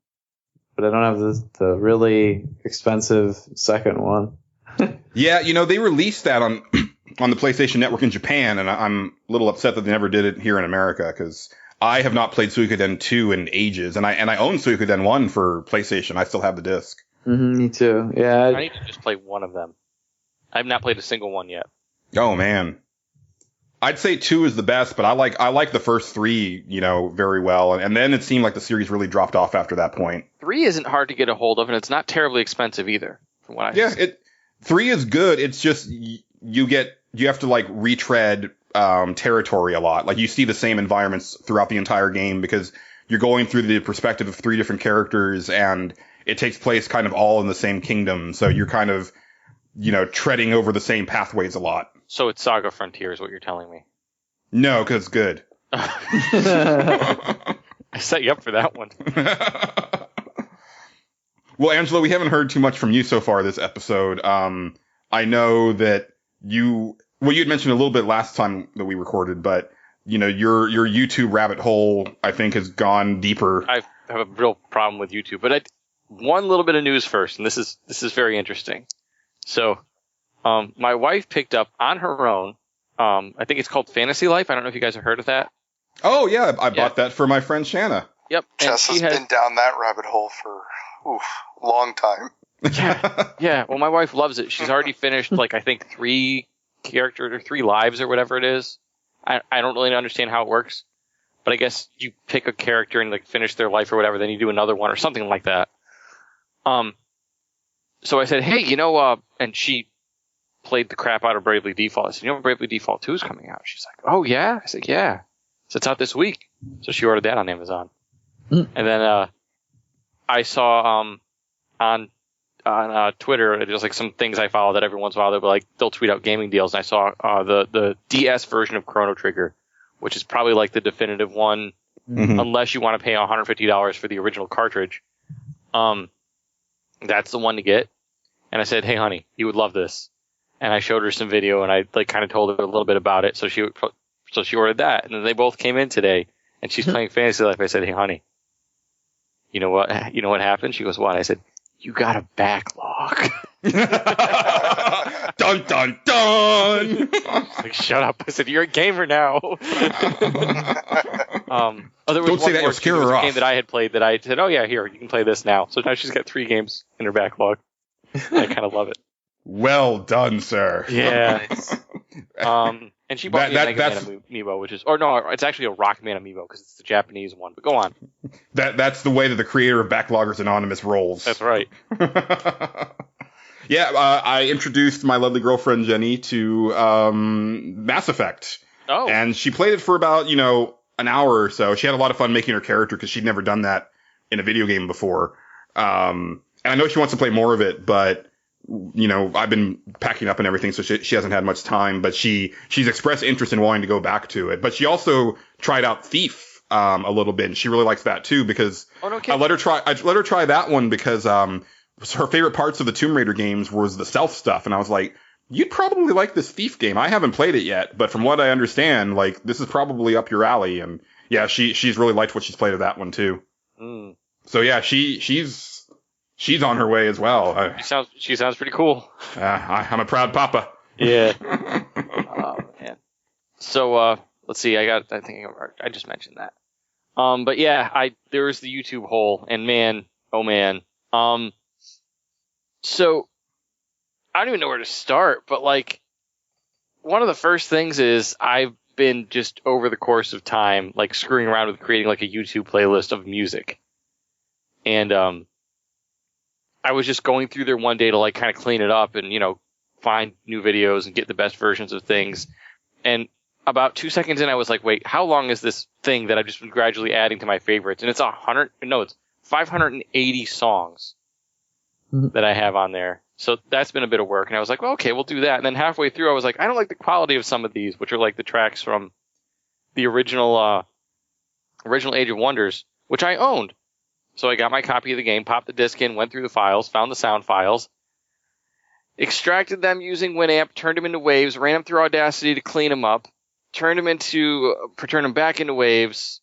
but I don't have the really expensive second one. Yeah, they released that on the PlayStation Network in Japan, and I'm a little upset that they never did it here in America, because I have not played Suikoden 2 in ages, and I own Suikoden 1 for PlayStation. I still have the disc. Mm-hmm, me too. Yeah, I need to just play one of them. I have not played a single one yet. Oh man, I'd say 2 is the best, but I like the first 3, very well, and then it seemed like the series really dropped off after that point. 3 isn't hard to get a hold of, and it's not terribly expensive either, from what I see. 3 is good. It's just you have to like retread territory a lot. Like you see the same environments throughout the entire game because you're going through the perspective of 3 different characters, and it takes place kind of all in the same kingdom. So you're kind of treading over the same pathways a lot. So it's Saga Frontier is what you're telling me? No, because it's good. I set you up for that one. Well, Angelo, we haven't heard too much from you so far this episode. I know that you had mentioned a little bit last time that we recorded, but your YouTube rabbit hole, I think, has gone deeper. I have a real problem with YouTube, but one little bit of news first, and this is very interesting. So, my wife picked up on her own. I think it's called Fantasy Life. I don't know if you guys have heard of that. Oh yeah, I bought that for my friend Shanna. Yep. Jess has been down that rabbit hole for a long time. Yeah. Well, my wife loves it. She's already finished like I think 3 characters or 3 lives or whatever it is. I don't really understand how it works, but I guess you pick a character and like finish their life or whatever, then you do another one or something like that. So I said, hey, and she played the crap out of Bravely Default. I said, Bravely Default 2 is coming out. She's like, oh yeah? I said, yeah. So it's out this week. So she ordered that on Amazon. And then I saw on Twitter, there's like some things I follow that every once in a while they'll tweet out gaming deals, and I saw the DS version of Chrono Trigger, which is probably like the definitive one, unless you want to pay $150 for the original cartridge. That's the one to get. And I said, hey honey, you would love this. And I showed her some video, and I like kind of told her a little bit about it, so she ordered that. And then they both came in today, and she's playing Fantasy Life. I said, hey honey, you know what happened? She goes, what? I said, you got a backlog. Dun, dun, dun. Like, shut up. I said, you're a gamer now. Don't say that, you'll scare her off. Game that I had played that I said, oh yeah, here, you can play this now. So now she's got 3 games in her backlog. I kind of love it. Well done, sir. Yeah. Nice. And she bought me a Mega Man amiibo, which is, or no, it's actually a Rockman amiibo because it's the Japanese one. But go on. That's the way that the creator of Backloggers Anonymous rolls. That's right. Yeah, I introduced my lovely girlfriend Jenny to Mass Effect. Oh. And she played it for about, an hour or so. She had a lot of fun making her character because she'd never done that in a video game before. And I know she wants to play more of it, but I've been packing up and everything, so she hasn't had much time, but she's expressed interest in wanting to go back to it. But she also tried out Thief a little bit, and she really likes that too because I let her try that one because her favorite parts of the Tomb Raider games was the stealth stuff, and I was like, you'd probably like this Thief game. I haven't played it yet, but from what I understand, like this is probably up your alley. And yeah, she's really liked what she's played of that one too. So yeah, she's on her way as well. She sounds pretty cool. I'm a proud papa. Yeah. Oh man. So let's see. I think I just mentioned that. But yeah, there was the YouTube hole, and man, oh man. So I don't even know where to start, but like one of the first things is I've been just over the course of time like screwing around with creating like a YouTube playlist of music, and I was just going through there one day to like kind of clean it up and find new videos and get the best versions of things. And about 2 seconds in, I was like, wait, how long is this thing that I've just been gradually adding to my favorites? And it's 580 songs that I have on there. So that's been a bit of work. And I was like, well, okay, we'll do that. And then halfway through, I was like, I don't like the quality of some of these, which are like the tracks from the original Age of Wonders, which I owned. So I got my copy of the game, popped the disc in, went through the files, found the sound files, extracted them using Winamp, turned them into waves, ran them through Audacity to clean them up, turned them back into waves,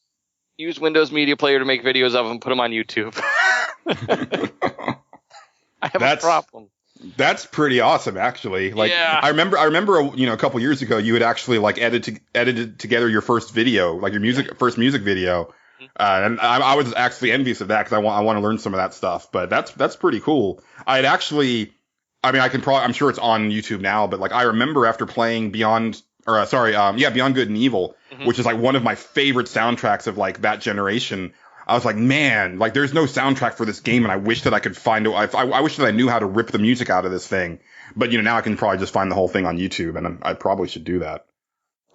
used Windows Media Player to make videos of them, put them on YouTube. I have a problem. That's pretty awesome, actually. Like, yeah. I remember, a couple years ago, you had actually like edited together your first video, like your first music video. And I was actually envious of that because I want to learn some of that stuff. But that's pretty cool. I'm sure it's on YouTube now. But like I remember after playing Beyond Good and Evil, which is like one of my favorite soundtracks of like that generation. I was like, man, like there's no soundtrack for this game, and I wish that I could find it. I wish that I knew how to rip the music out of this thing. But now I can probably just find the whole thing on YouTube, and I probably should do that.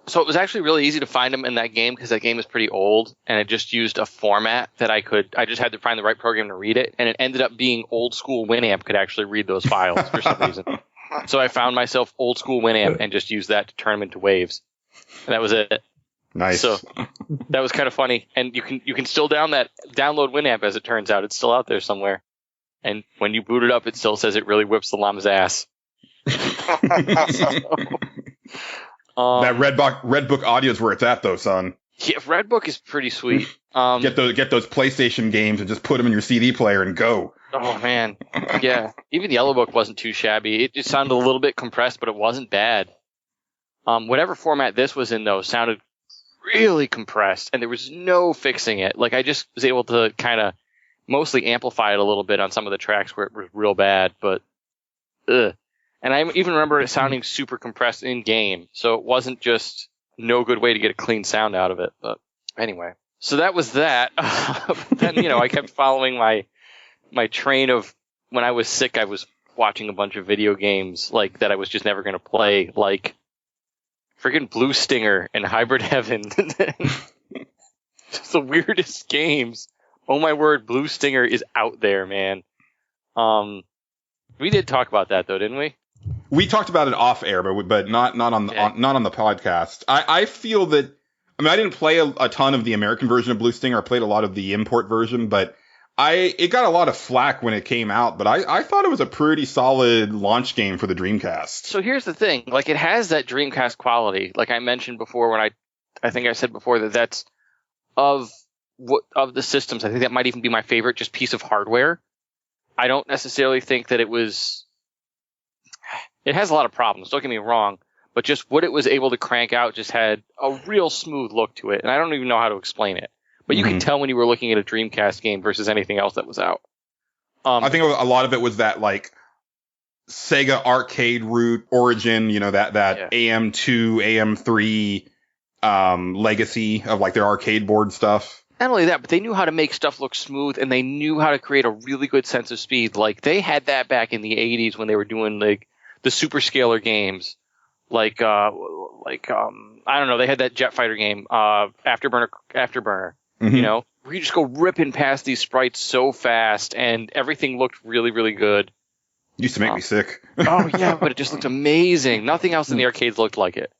So it was actually really easy to find them in that game because that game is pretty old, and it just used a format that I just had to find the right program to read it, and it ended up being old school Winamp could actually read those files for some reason. So I found myself old school Winamp and just used that to turn them into waves. And that was it. Nice. So that was kind of funny. And you can still download Winamp, as it turns out. It's still out there somewhere. And when you boot it up, it still says it really whips the llama's ass. That Red Book audio is where it's at, though, son. Yeah, Red Book is pretty sweet. Get those PlayStation games and just put them in your CD player and go. Oh man, yeah. Even Yellow Book wasn't too shabby. It just sounded a little bit compressed, but it wasn't bad. Whatever format this was in, though, sounded really compressed, and there was no fixing it. Like, I just was able to kind of mostly amplify it a little bit on some of the tracks where it was real bad, but ugh. And I even remember it sounding super compressed in game, so it wasn't just no good way to get a clean sound out of it. But anyway, so that was that. Then, I kept following my train of, when I was sick, I was watching a bunch of video games like that I was just never going to play, like friggin' Blue Stinger and Hybrid Heaven. Just the weirdest games. Oh my word, Blue Stinger is out there, man. We did talk about that though, didn't we? We talked about it off air, but not on the podcast. I feel that, I mean, I didn't play a ton of the American version of Blue Stinger. I played a lot of the import version, but it got a lot of flack when it came out, but I thought it was a pretty solid launch game for the Dreamcast. So here's the thing, like, it has that Dreamcast quality. Like I mentioned before, when I think I said before that's of the systems, I think that might even be my favorite just piece of hardware. I don't necessarily think that it has a lot of problems, don't get me wrong, but just what it was able to crank out just had a real smooth look to it, and I don't even know how to explain it. But you can tell when you were looking at a Dreamcast game versus anything else that was out. I think a lot of it was that, like, Sega arcade root origin, that AM2, AM3 legacy of, like, their arcade board stuff. Not only that, but they knew how to make stuff look smooth, and they knew how to create a really good sense of speed. Like, they had that back in the 80s when they were doing, like, the super scalar games. Like, I don't know, they had that Jet Fighter game, Afterburner. Mm-hmm. Where you just go ripping past these sprites so fast, and everything looked really, really good. Used to make me sick. Oh yeah, but it just looked amazing. Nothing else in the arcades looked like it.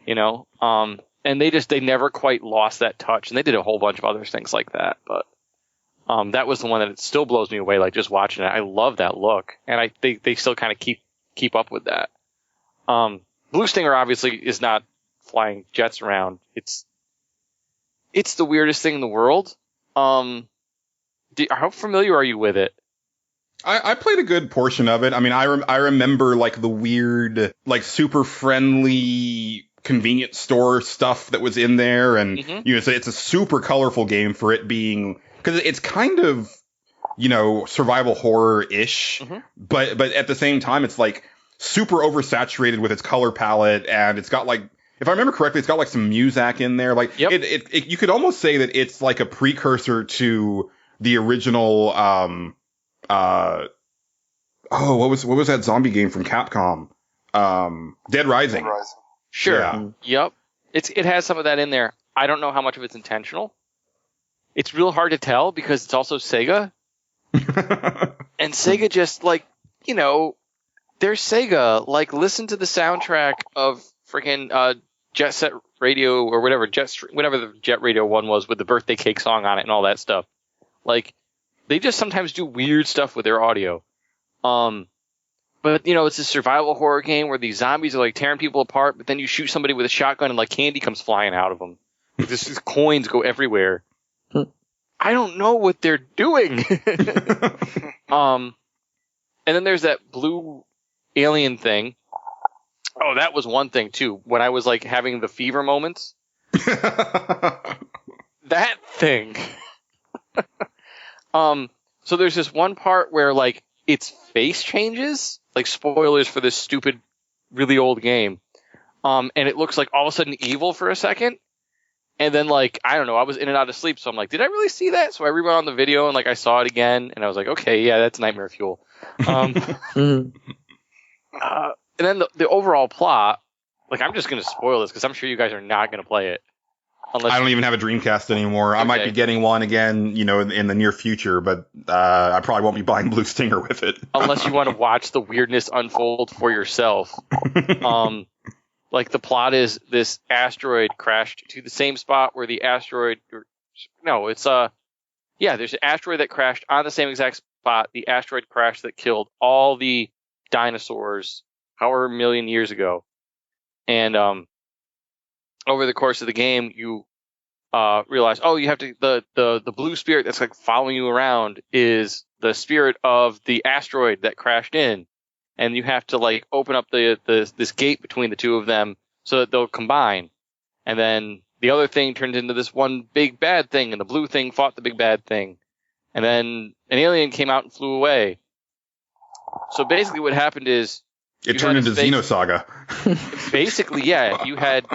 And they never quite lost that touch, and they did a whole bunch of other things like that. But that was the one that it still blows me away. Like, just watching it, I love that look, and they still kind of keep up with that. Blue Stinger obviously is not flying jets around. It's the weirdest thing in the world. How familiar are you with it? I played a good portion of it. I mean, I remember, like, the weird, like, super friendly convenience store stuff that was in there, and it's a super colorful game for it being, because it's kind of, survival horror-ish, but at the same time, it's like super oversaturated with its color palette, and it's got, like, if I remember correctly, it's got, like, some Muzak in there. Like, yep. It you could almost say that it's like a precursor to the original, what was that zombie game from Capcom? Dead Rising. Dead Rising. Sure. Yeah. Yep. It has some of that in there. I don't know how much of it's intentional. It's real hard to tell because it's also Sega. And Sega just, like, they're Sega. Like, listen to the soundtrack of freaking Jet Set Radio or whatever the Jet Radio one was with the birthday cake song on it and all that stuff. Like, they just sometimes do weird stuff with their audio. But it's a survival horror game where these zombies are, like, tearing people apart, but then you shoot somebody with a shotgun and, like, candy comes flying out of them. These coins go everywhere. I don't know what they're doing. And then there's that blue alien thing. Oh, that was one thing too. When I was, like, having the fever moments, that thing. So there's this one part where, like, its face changes, like, spoilers for this stupid, really old game. And it looks like all of a sudden evil for a second. And then, like, I don't know, I was in and out of sleep, so I'm like, did I really see that? So I rewound on the video, and, like, I saw it again, and I was like, okay, yeah, that's nightmare fuel. And then the overall plot, like, I'm just going to spoil this, because I'm sure you guys are not going to play it. I don't even have a Dreamcast anymore. Okay. I might be getting one again, in the near future, but I probably won't be buying Blue Stinger with it. Unless you want to watch the weirdness unfold for yourself. Like, the plot is this asteroid crashed to the same spot where the asteroid... there's an asteroid that crashed on the same exact spot. The asteroid crashed that killed all the dinosaurs however million years ago. And over the course of the game, you realize, you have to... The blue spirit that's, like, following you around is the spirit of the asteroid that crashed in, and you have to like open up this gate between the two of them so that they'll combine. And then the other thing turns into this one big bad thing, and the blue thing fought the big bad thing. And then an alien came out and flew away. So basically what happened is... It turned into Xenosaga. Basically, yeah. You had...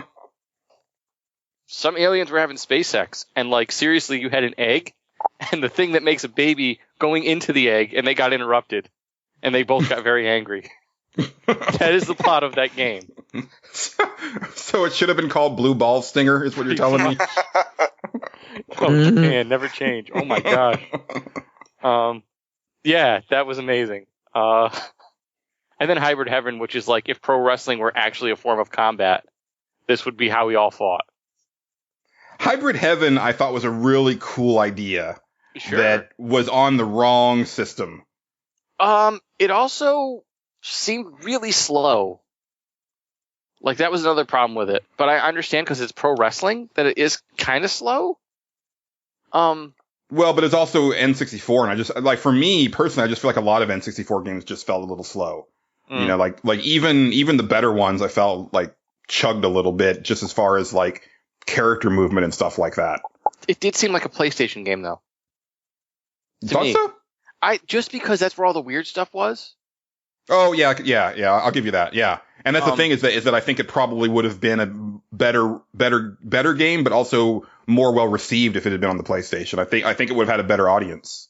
Some aliens were having space sex, and like seriously, you had an egg, and the thing that makes a baby going into the egg, and they got interrupted. And they both got very angry. That is the plot of that game. So it should have been called Blue Ball Stinger, is what you're telling me? Oh, Japan, never change. Oh my gosh. Yeah, that was amazing. And then Hybrid Heaven, which is like if pro wrestling were actually a form of combat, this would be how we all fought. Hybrid Heaven, I thought, was a really cool idea. Sure. That was on the wrong system. It also seemed really slow. Like, that was another problem with it. But I understand, because it's pro wrestling, that it is kind of slow. Well, but it's also N64, and I just, like, for me, personally, I just feel like a lot of N64 games just felt a little slow. You know, like even the better ones, I felt, like, chugged a little bit, just as far as, like, character movement and stuff like that. It did seem like a PlayStation game, though. Thought so? Just because that's where all the weird stuff was. Oh, yeah, I'll give you that, yeah. And that's the thing is that I think it probably would have been a better game, but also more well received if it had been on the PlayStation. I think it would have had a better audience.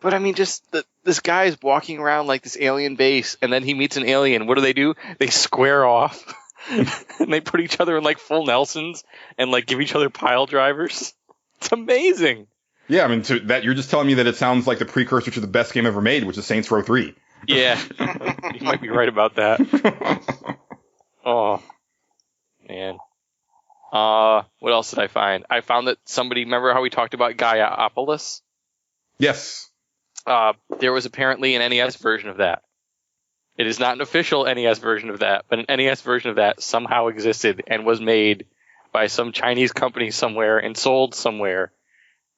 But I mean, just this guy is walking around like this alien base, and then he meets an alien. What do? They square off, and they put each other in like full Nelsons, and like give each other pile drivers. It's amazing. Yeah, I mean, you're just telling me that it sounds like the precursor to the best game ever made, which is Saints Row 3. Yeah, you might be right about that. Oh, man. What else did I find? I found that remember how we talked about Apoligies? Yes. There was apparently an NES version of that. It is not an official NES version of that, but an NES version of that somehow existed and was made by some Chinese company somewhere and sold somewhere.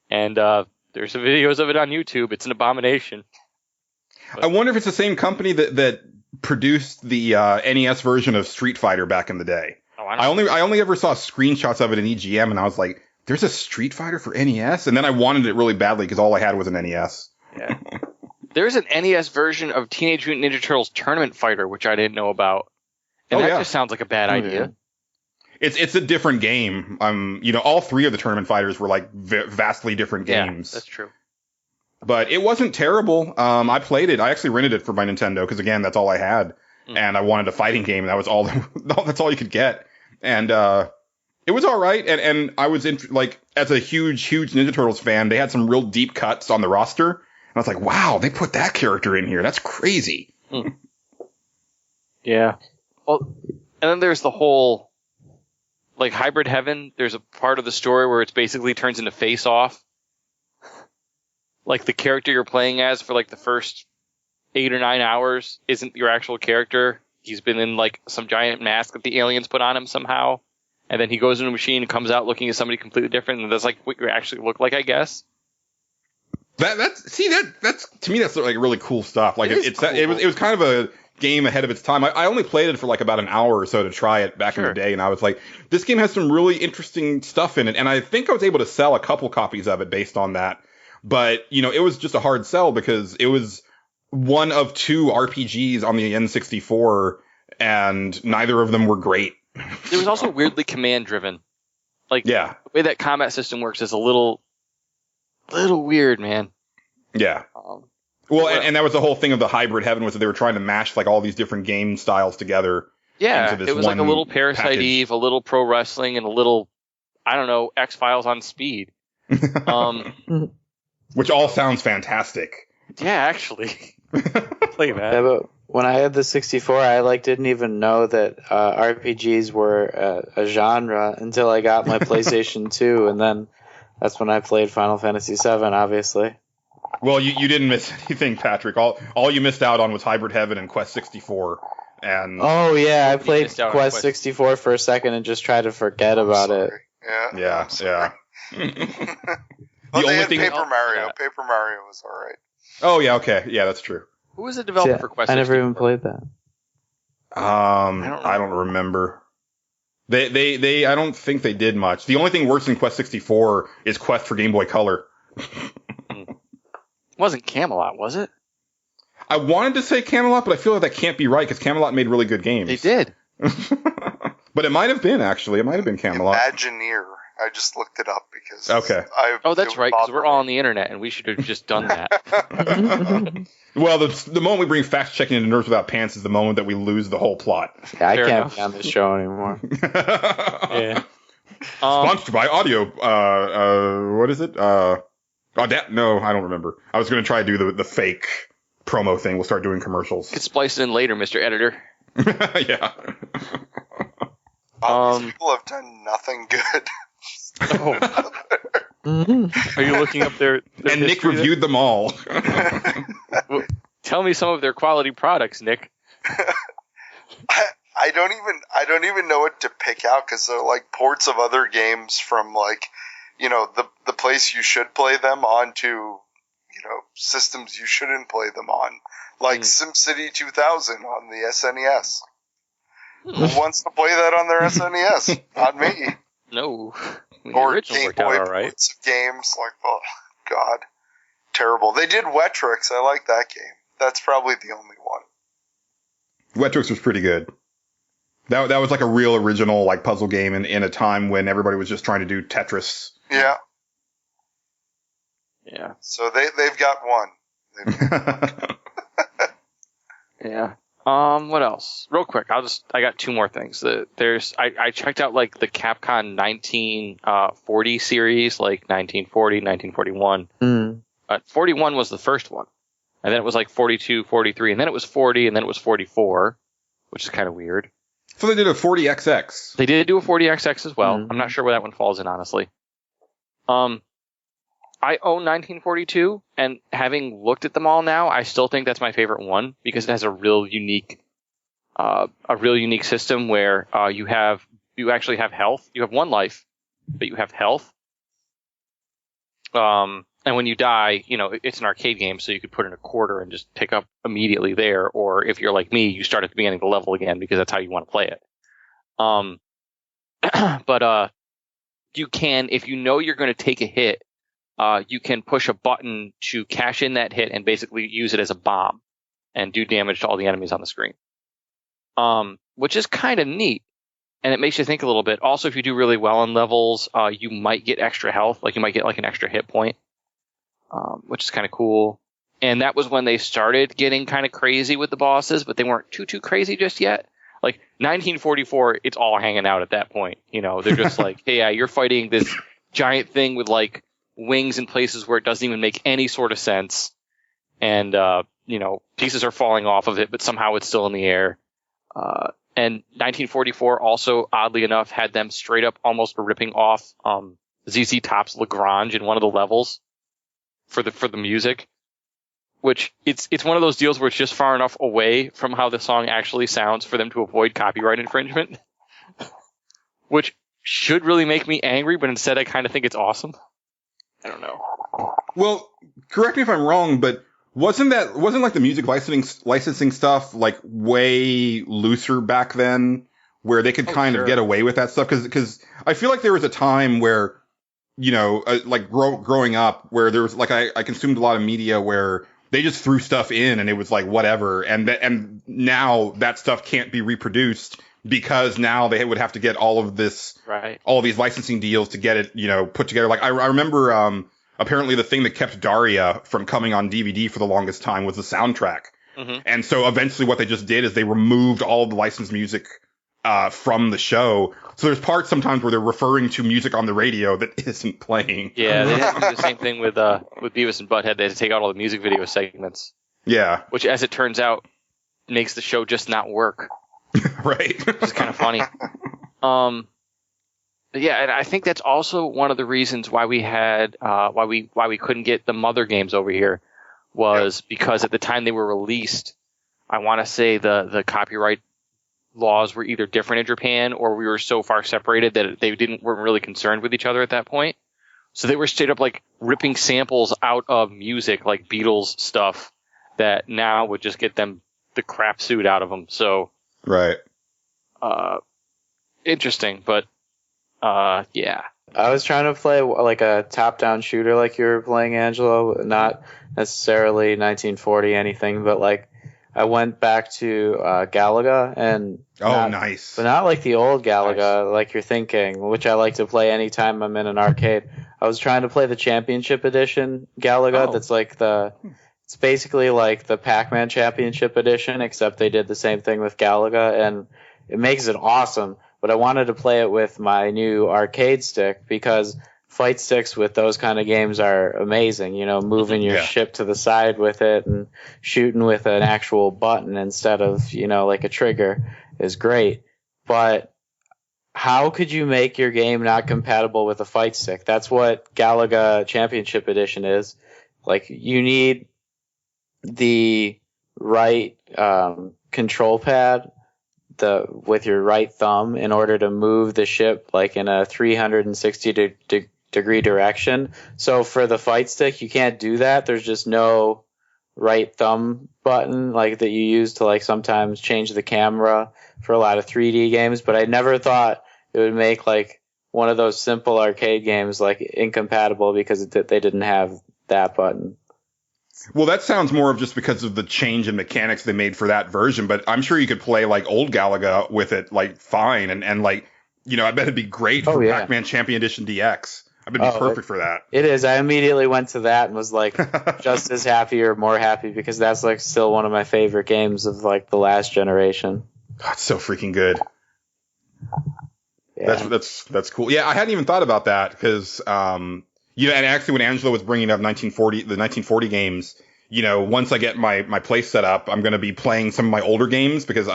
And there's some videos of it on YouTube. It's an abomination. But I wonder if it's the same company that produced the NES version of Street Fighter back in the day. Oh, I only ever saw screenshots of it in EGM, and I was like, "There's a Street Fighter for NES?" And then I wanted it really badly because all I had was an NES. Yeah. There's an NES version of Teenage Mutant Ninja Turtles Tournament Fighter, which I didn't know about, and that just sounds like a bad idea. It's a different game. All three of the Tournament Fighters were like vastly different games. Yeah, that's true. But it wasn't terrible. I played it. I actually rented it for my Nintendo because, again, that's all I had. And I wanted a fighting game. And that was all. That's all you could get. And it was all right. And I was as a huge Ninja Turtles fan, they had some real deep cuts on the roster. And I was like, wow, they put that character in here. That's crazy. Yeah. Well, and then there's the whole Hybrid Heaven. There's a part of the story where it basically turns into Face Off. Like, the character you're playing as for, the first 8 or 9 hours isn't your actual character. He's been in, some giant mask that the aliens put on him somehow. And then he goes into a machine and comes out looking at somebody completely different. And that's, what you actually look like, I guess. That's to me, that's, really cool stuff. Cool. It was kind of a game ahead of its time. I only played it for, about an hour or so to try it back in the day. And I was like, this game has some really interesting stuff in it. And I think I was able to sell a couple copies of it based on that. But, it was just a hard sell because it was one of 2 RPGs on the N64, and neither of them were great. It was also weirdly command-driven. The way that combat system works is a little weird, man. Yeah. And that was the whole thing of the Hybrid Heaven, was that they were trying to mash, all these different game styles together. Yeah, into this it was like a little Parasite package. Eve, a little pro wrestling, and a little, I don't know, X-Files on speed. Which all sounds fantastic. Yeah, actually. Play that. Yeah, but when I had the 64, I didn't even know that RPGs were a genre until I got my PlayStation 2, and then that's when I played Final Fantasy VII, obviously. Well, you didn't miss anything, Patrick. All you missed out on was Hybrid Heaven and Quest 64. And oh yeah, I played Quest 64 for a second and just tried to forget about it. Yeah. Yeah. Well, they had Paper Mario. Paper Mario was all right. Oh yeah, okay, yeah, that's true. Who was the developer for Quest 64? I never even played that. I don't remember. They I don't think they did much. The only thing worse than Quest 64 is Quest for Game Boy Color. It wasn't Camelot, was it? I wanted to say Camelot, but I feel like that can't be right because Camelot made really good games. They did. But it might have been, actually. It might have been Camelot. Imagineer. I just looked it up because... Okay. That's right, because we're all on the internet, and we should have just done that. Well, the moment we bring fact-checking into Nerds Without Pants is the moment that we lose the whole plot. Yeah, I Fair can't enough. be on this show anymore. Yeah. Sponsored by Audio... what is it? No, I don't remember. I was going to try to do the fake promo thing. We'll start doing commercials. Could splice it in later, Mr. Editor. Yeah. These people have done nothing good. Oh. Are you looking up their and Nick reviewed them all. Well, tell me some of their quality products, Nick. I don't even know what to pick out because they're like ports of other games from like, the place you should play them onto, systems you shouldn't play them on, like SimCity 2000 on the SNES. Who wants to play that on their SNES? Not me. No. The Or original Game worked out Boy all right. ports of games like, oh god, terrible. They did Wetrix. I like that game. That's probably the only one. Wetrix was pretty good. That was like a real original like puzzle game in a time when everybody was just trying to do Tetris. Yeah. Yeah. So they've got one. Yeah. What else? Real quick, I got two more things. I checked out like the Capcom 1940 series, like 1940, 1941. 41 was the first one. And then it was like 42, 43, and then it was 40, and then it was 44, which is kind of weird. So they did a 40XX. They did do a 40XX as well. I'm not sure where that one falls in, honestly. I own 1942, and having looked at them all now, I still think that's my favorite one because it has a real unique system where you actually have health. You have one life, but you have health. And when you die, it's an arcade game, so you could put in a quarter and just pick up immediately there. Or if you're like me, you start at the beginning of the level again because that's how you want to play it. But you can, if you know you're going to take a hit, you can push a button to cash in that hit and basically use it as a bomb and do damage to all the enemies on the screen. Which is kind of neat. And it makes you think a little bit. Also, if you do really well in levels, you might get extra health. Like you might get like an extra hit point, which is kind of cool. And that was when they started getting kind of crazy with the bosses, but they weren't too crazy just yet. Like 1944, it's all hanging out at that point. They're just like, hey, you're fighting this giant thing with like wings in places where it doesn't even make any sort of sense. And, pieces are falling off of it, but somehow it's still in the air. And 1944 also, oddly enough, had them straight up almost ripping off ZZ Top's Lagrange in one of the levels for the music. Which it's one of those deals where it's just far enough away from how the song actually sounds for them to avoid copyright infringement. Which should really make me angry, but instead I kind of think it's awesome. I don't know. Well, correct me if I'm wrong, but wasn't like the music licensing stuff like way looser back then, where they could kind of get away with that stuff? Because I feel like there was a time where, like growing up, where there was like I consumed a lot of media where they just threw stuff in and it was like whatever, and now that stuff can't be reproduced because now they would have to get all of this, right, all of these licensing deals to get it, put together. Like I remember, apparently the thing that kept Daria from coming on DVD for the longest time was the soundtrack. Mm-hmm. And so eventually what they just did is they removed all of the licensed music from the show. So there's parts sometimes where they're referring to music on the radio that isn't playing. Yeah, they had to do the same thing with Beavis and Butthead. They had to take out all the music video segments. Yeah. Which, as it turns out, makes the show just not work. Right. Which is kind of funny. Yeah, and I think that's also one of the reasons why we had why we couldn't get the Mother games over here was because at the time they were released, I want to say the copyright laws were either different in Japan or we were so far separated that they weren't really concerned with each other at that point. So they were straight up like ripping samples out of music, like Beatles stuff, that now would just get them the crap suit out of them. So right, interesting, but yeah. I was trying to play like a top-down shooter like you were playing, Angelo, not necessarily 1940 anything, but like I went back to Galaga and nice, but not like the old Galaga like you're thinking, which I like to play anytime I'm in an arcade. I was trying to play the Championship Edition Galaga. That's like it's basically like the Pac-Man Championship Edition, except they did the same thing with Galaga, and it makes it awesome. But I wanted to play it with my new arcade stick because fight sticks with those kind of games are amazing. You know, moving your ship to the side with it and shooting with an actual button instead of, you know, like a trigger is great. But how could you make your game not compatible with a fight stick? That's what Galaga Championship Edition is. Like, you need the right control pad with your right thumb in order to move the ship like in a 360 degree direction. So for the fight stick, you can't do that. There's just no right thumb button like that you use to like sometimes change the camera for a lot of 3D games. But I never thought it would make like one of those simple arcade games like incompatible because they didn't have that button. Well, that sounds more of just because of the change in mechanics they made for that version, but I'm sure you could play like old Galaga with it like fine and like, you know, I bet it'd be great for Pac-Man Champion Edition DX. I bet it'd be perfect for that. It is. I immediately went to that and was like just as happy or more happy because that's like still one of my favorite games of like the last generation. God, it's so freaking good. Yeah. That's cool. Yeah, I hadn't even thought about that because you know, and actually when Angelo was bringing up the 1940 games, you know, once I get my place set up, I'm going to be playing some of my older games because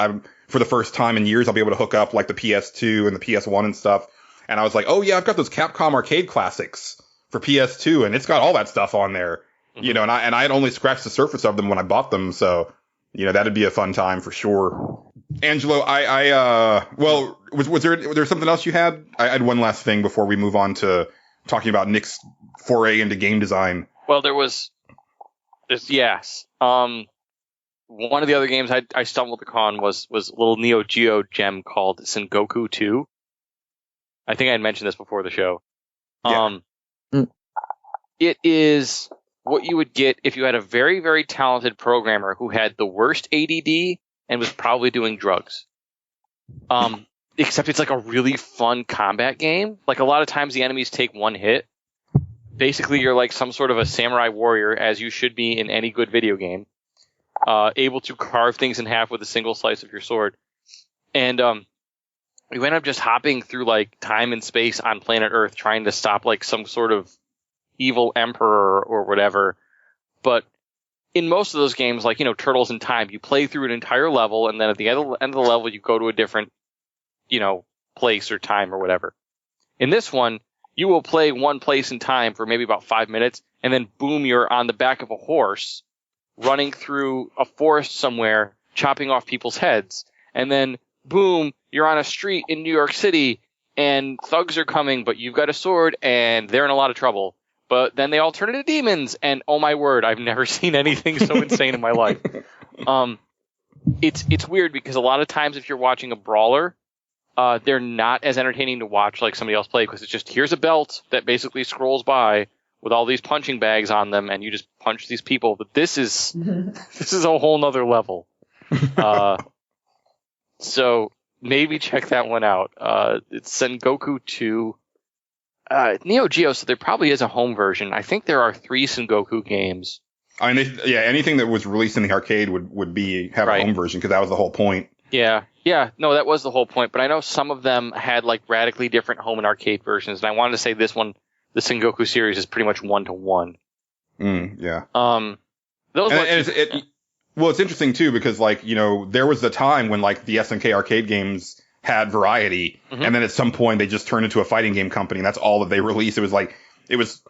for the first time in years, I'll be able to hook up like the PS2 and the PS1 and stuff. And I was like, oh yeah, I've got those Capcom arcade classics for PS2 and it's got all that stuff on there, you know, and I had only scratched the surface of them when I bought them. So, you know, that'd be a fun time for sure. Angelo, well, was there something else you had? I had one last thing before we move on to talking about Nick's foray into game design. Well, yes. One of the other games I stumbled upon was a little Neo Geo gem called Sengoku 2. I think I had mentioned this before the show. Yeah. It is what you would get if you had a very, very talented programmer who had the worst ADD and was probably doing drugs. Except it's like a really fun combat game. Like a lot of times the enemies take one hit. Basically, you're like some sort of a samurai warrior, as you should be in any good video game, able to carve things in half with a single slice of your sword. And you end up just hopping through like time and space on planet Earth trying to stop like some sort of evil emperor or whatever. But in most of those games, like, you know, Turtles in Time, you play through an entire level, and then at the end of the level, you go to a different, you know, place or time or whatever. In this one, you will play one place in time for maybe about 5 minutes, and then boom, you're on the back of a horse running through a forest somewhere, chopping off people's heads. And then boom, you're on a street in New York City, and thugs are coming, but you've got a sword, and they're in a lot of trouble. But then they all turn into demons, and oh my word, I've never seen anything so insane in my life. It's weird because a lot of times if you're watching a brawler, they're not as entertaining to watch like somebody else play because it's just here's a belt that basically scrolls by with all these punching bags on them, and you just punch these people. But this is a whole nother level. So maybe check that one out. It's Sengoku 2. Neo Geo, so there probably is a home version. I think there are 3 Sengoku games. I mean, anything that was released in the arcade would have a home version because that was the whole point. Yeah, no, that was the whole point. But I know some of them had like radically different home and arcade versions, and I wanted to say this one, the Sengoku series, is pretty much 1-to-1. Yeah. It's interesting too because like, you know, there was a time when like the SNK arcade games had variety, and then at some point they just turned into a fighting game company, and that's all that they released. It was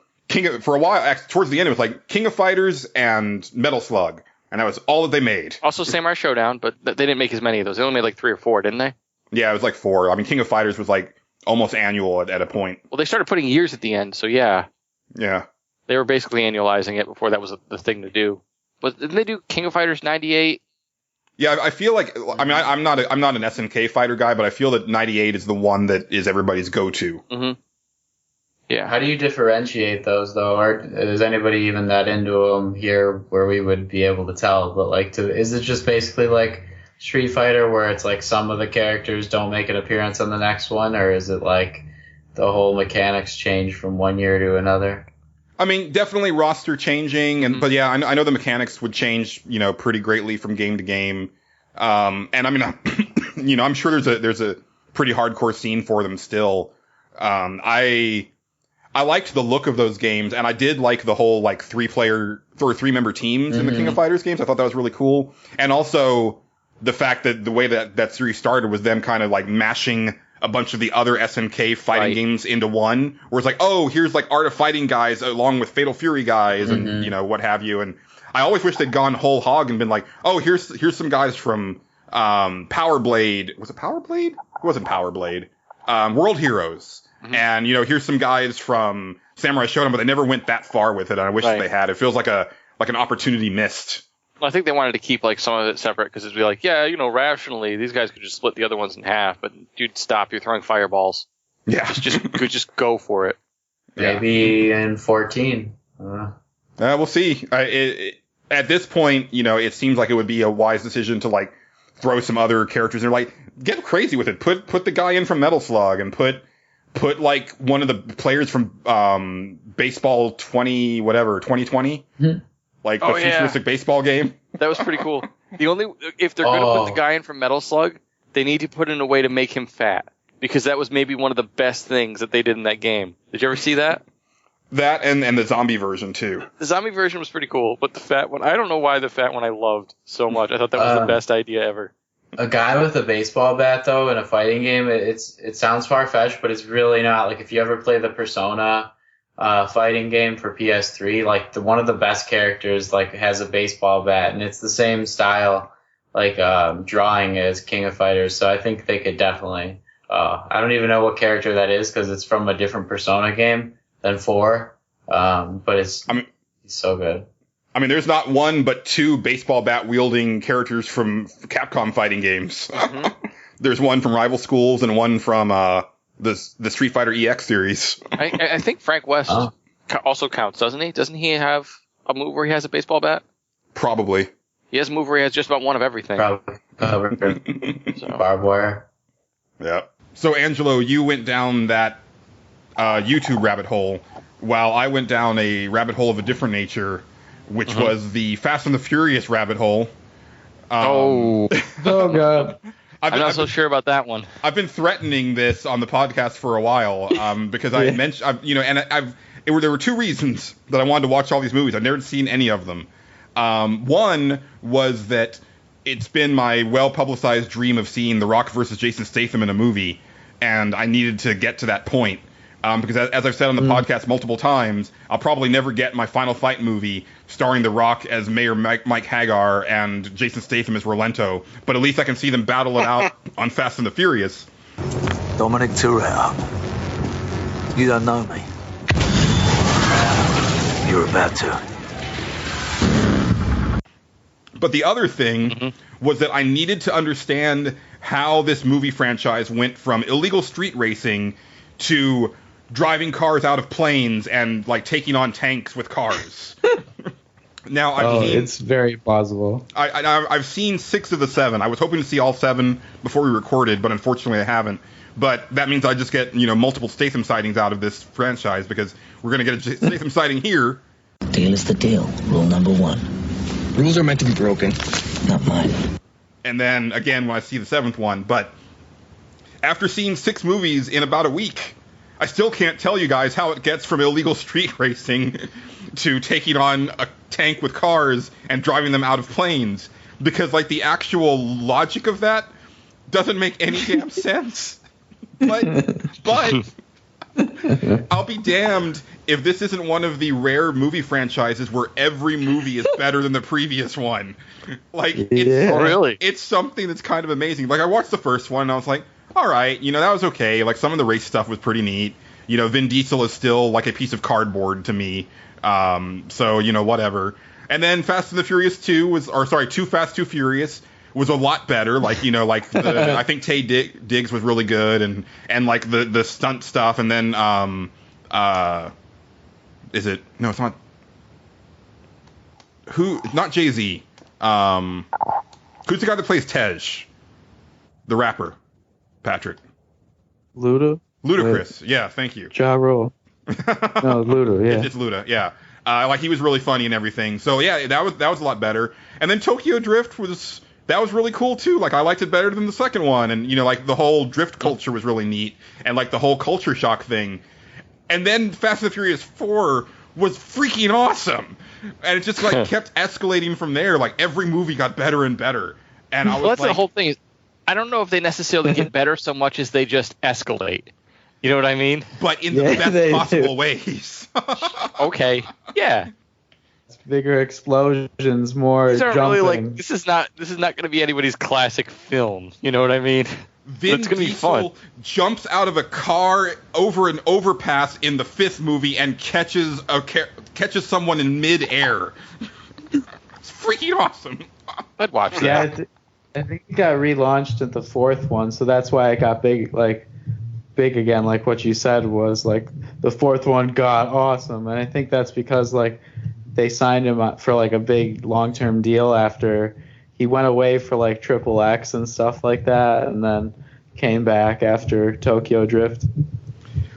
for a while, towards the end, it was like King of Fighters and Metal Slug, and that was all that they made. Also Samurai Showdown, but they didn't make as many of those. They only made like 3 or 4, didn't they? Yeah, it was like 4. I mean, King of Fighters was like almost annual at a point. Well, they started putting years at the end, so yeah. Yeah. They were basically annualizing it before that was the thing to do. But didn't they do King of Fighters 98? Yeah, I feel like, I mean, I'm not an SNK fighter guy, but I feel that 98 is the one that is everybody's go-to. Mm-hmm. Yeah. How do you differentiate those, though? Or is anybody even that into them here where we would be able to tell? But, like, is it just basically like Street Fighter where it's like some of the characters don't make an appearance on the next one? Or is it like the whole mechanics change from one year to another? I mean, definitely roster changing, but yeah, I know the mechanics would change, pretty greatly from game to game. And I mean, I'm sure there's a pretty hardcore scene for them still. I liked the look of those games, and I did like the whole like 3-member teams in the King of Fighters games. I thought that was really cool, and also the fact that the way that series started was them kind of like mashing a bunch of the other SNK fighting games into one, where it's like, oh, here's like Art of Fighting guys along with Fatal Fury guys and, what have you. And I always wish they'd gone whole hog and been like, oh, here's some guys from, Power Blade. Was it Power Blade? It wasn't Power Blade. World Heroes. Mm-hmm. And, here's some guys from Samurai Shodown, but they never went that far with it. And I wish they had. It feels like an opportunity missed. I think they wanted to keep like some of it separate because it'd be like, yeah, rationally, these guys could just split the other ones in half, but dude, stop! You're throwing fireballs. Yeah, just go for it. Maybe in 14. We'll see. At this point, it seems like it would be a wise decision to like throw some other characters in. Like, get crazy with it. Put the guy in from Metal Slug and put like one of the players from Baseball 2020. Mm-hmm. Like the futuristic baseball game. That was pretty cool. If they're going to put the guy in from Metal Slug, they need to put in a way to make him fat. Because that was maybe one of the best things that they did in that game. Did you ever see that? That and the zombie version, too. The zombie version was pretty cool, but the fat one, I don't know why the fat one I loved so much. I thought that was the best idea ever. A guy with a baseball bat, though, in a fighting game, it sounds far-fetched, but it's really not. Like, if you ever play the Persona fighting game for PS3, like one of the best characters like has a baseball bat, and it's the same style like drawing as King of Fighters. So I think they could definitely. I don't even know what character that is because it's from a different Persona game than 4. But he's so good. I mean, there's not one but 2 baseball bat wielding characters from Capcom fighting games. Mm-hmm. There's one from Rival Schools and one from the Street Fighter EX series. I think Frank West also counts, doesn't he? Doesn't he have a move where he has a baseball bat? Probably. He has a move where he has just about one of everything. Probably. Barbed wire. Yeah. So, Angelo, you went down that YouTube rabbit hole, while I went down a rabbit hole of a different nature, which was the Fast and the Furious rabbit hole. Oh, God. I'm not so sure about that one. I've been threatening this on the podcast for a while because I mentioned, there were 2 reasons that I wanted to watch all these movies. I've never seen any of them. One was that it's been my well-publicized dream of seeing The Rock versus Jason Statham in a movie, and I needed to get to that point. Because as I've said on the podcast multiple times, I'll probably never get my Final Fight movie starring The Rock as Mayor Mike Hagar and Jason Statham as Rolento, but at least I can see them battle it out on Fast and the Furious. Dominic Toretto. You don't know me. You're about to. But the other thing was that I needed to understand how this movie franchise went from illegal street racing to driving cars out of planes and like taking on tanks with cars. Now, it's very plausible. I've seen 6 of the 7. I was hoping to see all 7 before we recorded, but unfortunately I haven't. But that means I just get multiple Statham sightings out of this franchise because we're going to get a Statham sighting here. Deal is the deal. Rule number 1. Rules are meant to be broken. Not mine. And then again when I see the 7th one. But after seeing 6 movies in about a week, I still can't tell you guys how it gets from illegal street racing to taking on a tank with cars and driving them out of planes. Because, like, the actual logic of that doesn't make any damn sense. But I'll be damned if this isn't one of the rare movie franchises where every movie is better than the previous one. Like, it's something that's kind of amazing. Like, I watched the first one and I was like, all right, that was okay. Like, some of the race stuff was pretty neat. Vin Diesel is still like a piece of cardboard to me. So whatever. And then Fast and the Furious 2 Too Fast, Too Furious was a lot better. Like, I think Tay Diggs was really good, and like the stunt stuff. And then, is it? No, it's not. Not Jay-Z. Who's the guy that plays Tej? The rapper. Patrick. Ludacris. Yeah, thank you. Ja Rule. No, Luda, yeah. It's Luda, yeah. Like, he was really funny and everything. So, yeah, that was a lot better. And then Tokyo Drift was really cool, too. Like, I liked it better than the second one. And, like, the whole drift culture was really neat. And, like, the whole culture shock thing. And then Fast and the Furious 4 was freaking awesome. And it just, like, kept escalating from there. Like, every movie got better and better. And I was that's the whole thing. I don't know if they necessarily get better so much as they just escalate. You know what I mean? But in the best possible ways. Okay. Yeah. Bigger explosions, more These aren't jumping. really like this is not going to be anybody's classic film. You know what I mean? Vin Diesel jumps out of a car over an overpass in the 5th movie and catches someone in midair. It's freaking awesome. I'd watch that. Yeah, I think it got relaunched at the 4th one, so that's why it got big again. Like what you said was like the 4th one got awesome, and I think that's because like they signed him up for like a big long-term deal after he went away for like XXX and stuff like that, and then came back after Tokyo Drift.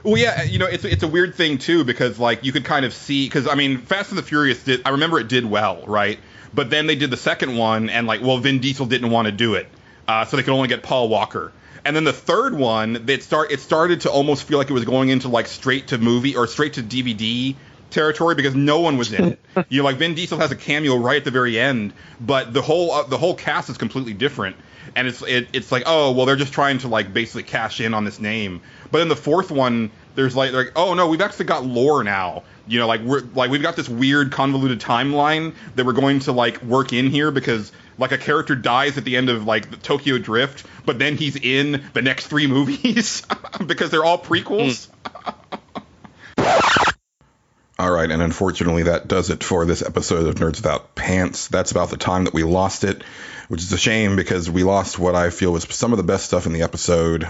Well, yeah, it's a weird thing too, because like you could kind of see, because I mean, Fast and the Furious I remember it did well, right? But then they did the second one, and like, well, Vin Diesel didn't want to do it, so they could only get Paul Walker. And then the third one, it started to almost feel like it was going into like straight to movie or straight to DVD territory, because no one was in it. Like Vin Diesel has a cameo right at the very end, but the whole cast is completely different. And it's like, oh well, they're just trying to like basically cash in on this name. But in the 4th one, there's like oh no, we've actually got lore now. We've got this weird convoluted timeline that we're going to like work in here, because like a character dies at the end of like the Tokyo Drift, but then he's in the next 3 movies because they're all prequels. All right, and unfortunately that does it for this episode of Nerds Without Pants. That's about the time that we lost it, which is a shame because we lost what I feel was some of the best stuff in the episode.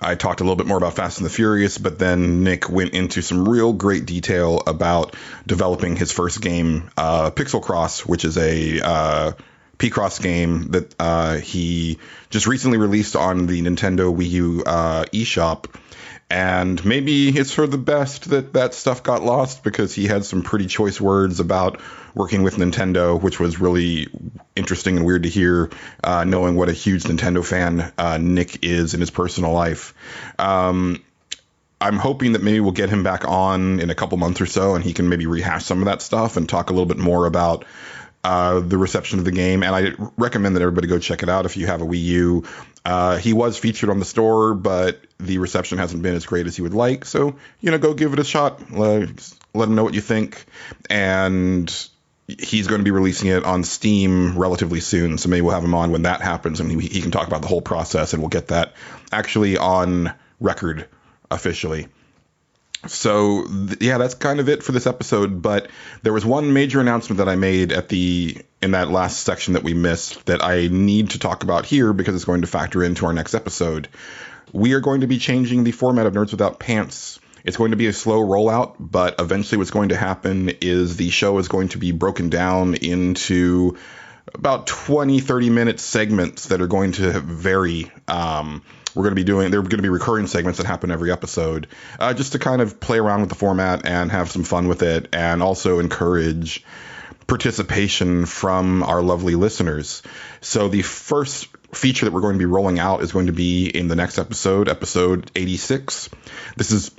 I talked a little bit more about Fast and the Furious, but then Nick went into some real great detail about developing his first game, Pixel Cross, which is a P-Cross game that he just recently released on the Nintendo Wii U eShop. And maybe it's for the best that stuff got lost, because he had some pretty choice words about working with Nintendo, which was really interesting and weird to hear, knowing what a huge Nintendo fan Nick is in his personal life. I'm hoping that maybe we'll get him back on in a couple months or so, and he can maybe rehash some of that stuff and talk a little bit more about the reception of the game. And I recommend that everybody go check it out if you have a Wii U. He was featured on the store, but the reception hasn't been as great as he would like. So, go give it a shot. Let him know what you think. And he's going to be releasing it on Steam relatively soon. So maybe we'll have him on when that happens, and he can talk about the whole process, and we'll get that actually on record officially. So, that's kind of it for this episode. But there was one major announcement that I made in that last section that we missed that I need to talk about here, because it's going to factor into our next episode. We are going to be changing the format of Nerds Without Pants. It's going to be a slow rollout, but eventually what's going to happen is the show is going to be broken down into about 20-30 minute segments that are going to vary. They're going to be recurring segments that happen every episode, just to kind of play around with the format and have some fun with it, and also encourage participation from our lovely listeners. So the first feature that we're going to be rolling out is going to be in the next episode 86. This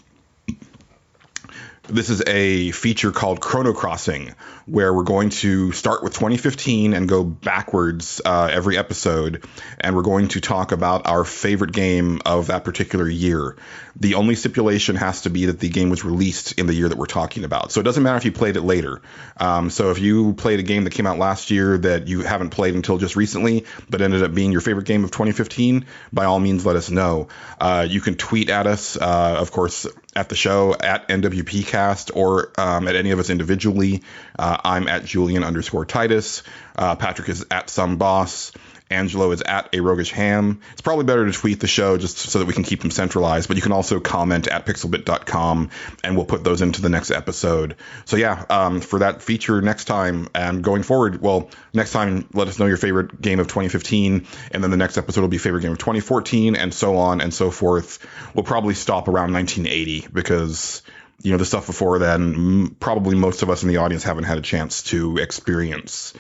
This is a feature called Chrono Crossing, where we're going to start with 2015 and go backwards every episode, and we're going to talk about our favorite game of that particular year. The only stipulation has to be that the game was released in the year that we're talking about. So it doesn't matter if you played it later. So if you played a game that came out last year that you haven't played until just recently, but ended up being your favorite game of 2015, by all means, let us know. You can tweet at us, of course, at the show, at NWPcast, or at any of us individually. I'm at Julian_Titus. Patrick is at SomeBoss. Angelo is at A Roguish Ham. It's probably better to tweet the show just so that we can keep them centralized, but you can also comment at pixelbit.com, and we'll put those into the next episode. So yeah, for that feature next time and going forward, well, next time, let us know your favorite game of 2015, and then the next episode will be favorite game of 2014, and so on and so forth. We'll probably stop around 1980 because, you know, the stuff before then, probably most of us in the audience haven't had a chance to experience.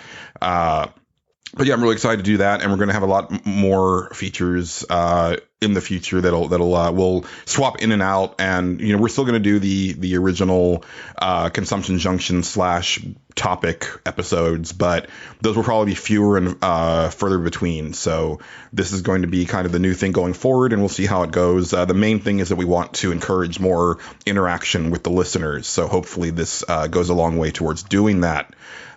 But yeah, I'm really excited to do that, and we're going to have a lot more features in the future that'll we'll swap in and out, and you know, we're still going to do the original Consumption Junction / topic episodes, but those will probably be fewer and further between. So this is going to be kind of the new thing going forward, and we'll see how it goes. The main thing is that we want to encourage more interaction with the listeners, so hopefully this goes a long way towards doing that.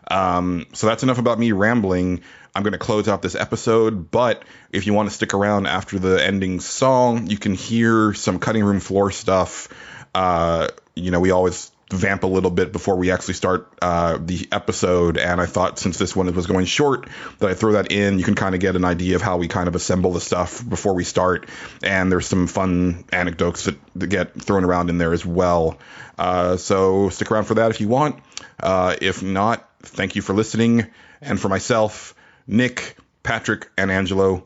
So that's enough about me rambling. I'm going to close out this episode, but if you want to stick around after the ending song, you can hear some cutting room floor stuff. You know, we always vamp a little bit before we actually start the episode, and I thought since this one was going short that I throw that in. You can kind of get an idea of how we kind of assemble the stuff before we start, and there's some fun anecdotes that get thrown around in there as well. So stick around for that if you want. If not, thank you for listening, and for myself, Nick, Patrick, and Angelo,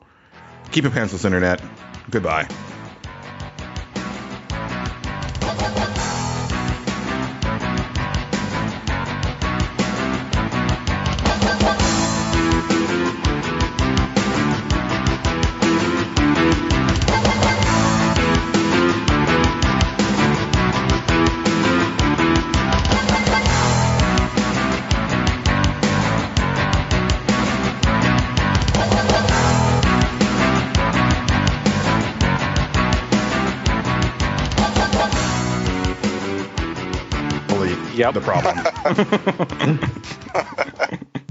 keep it pantsless, Internet. Goodbye. Yep. The problem.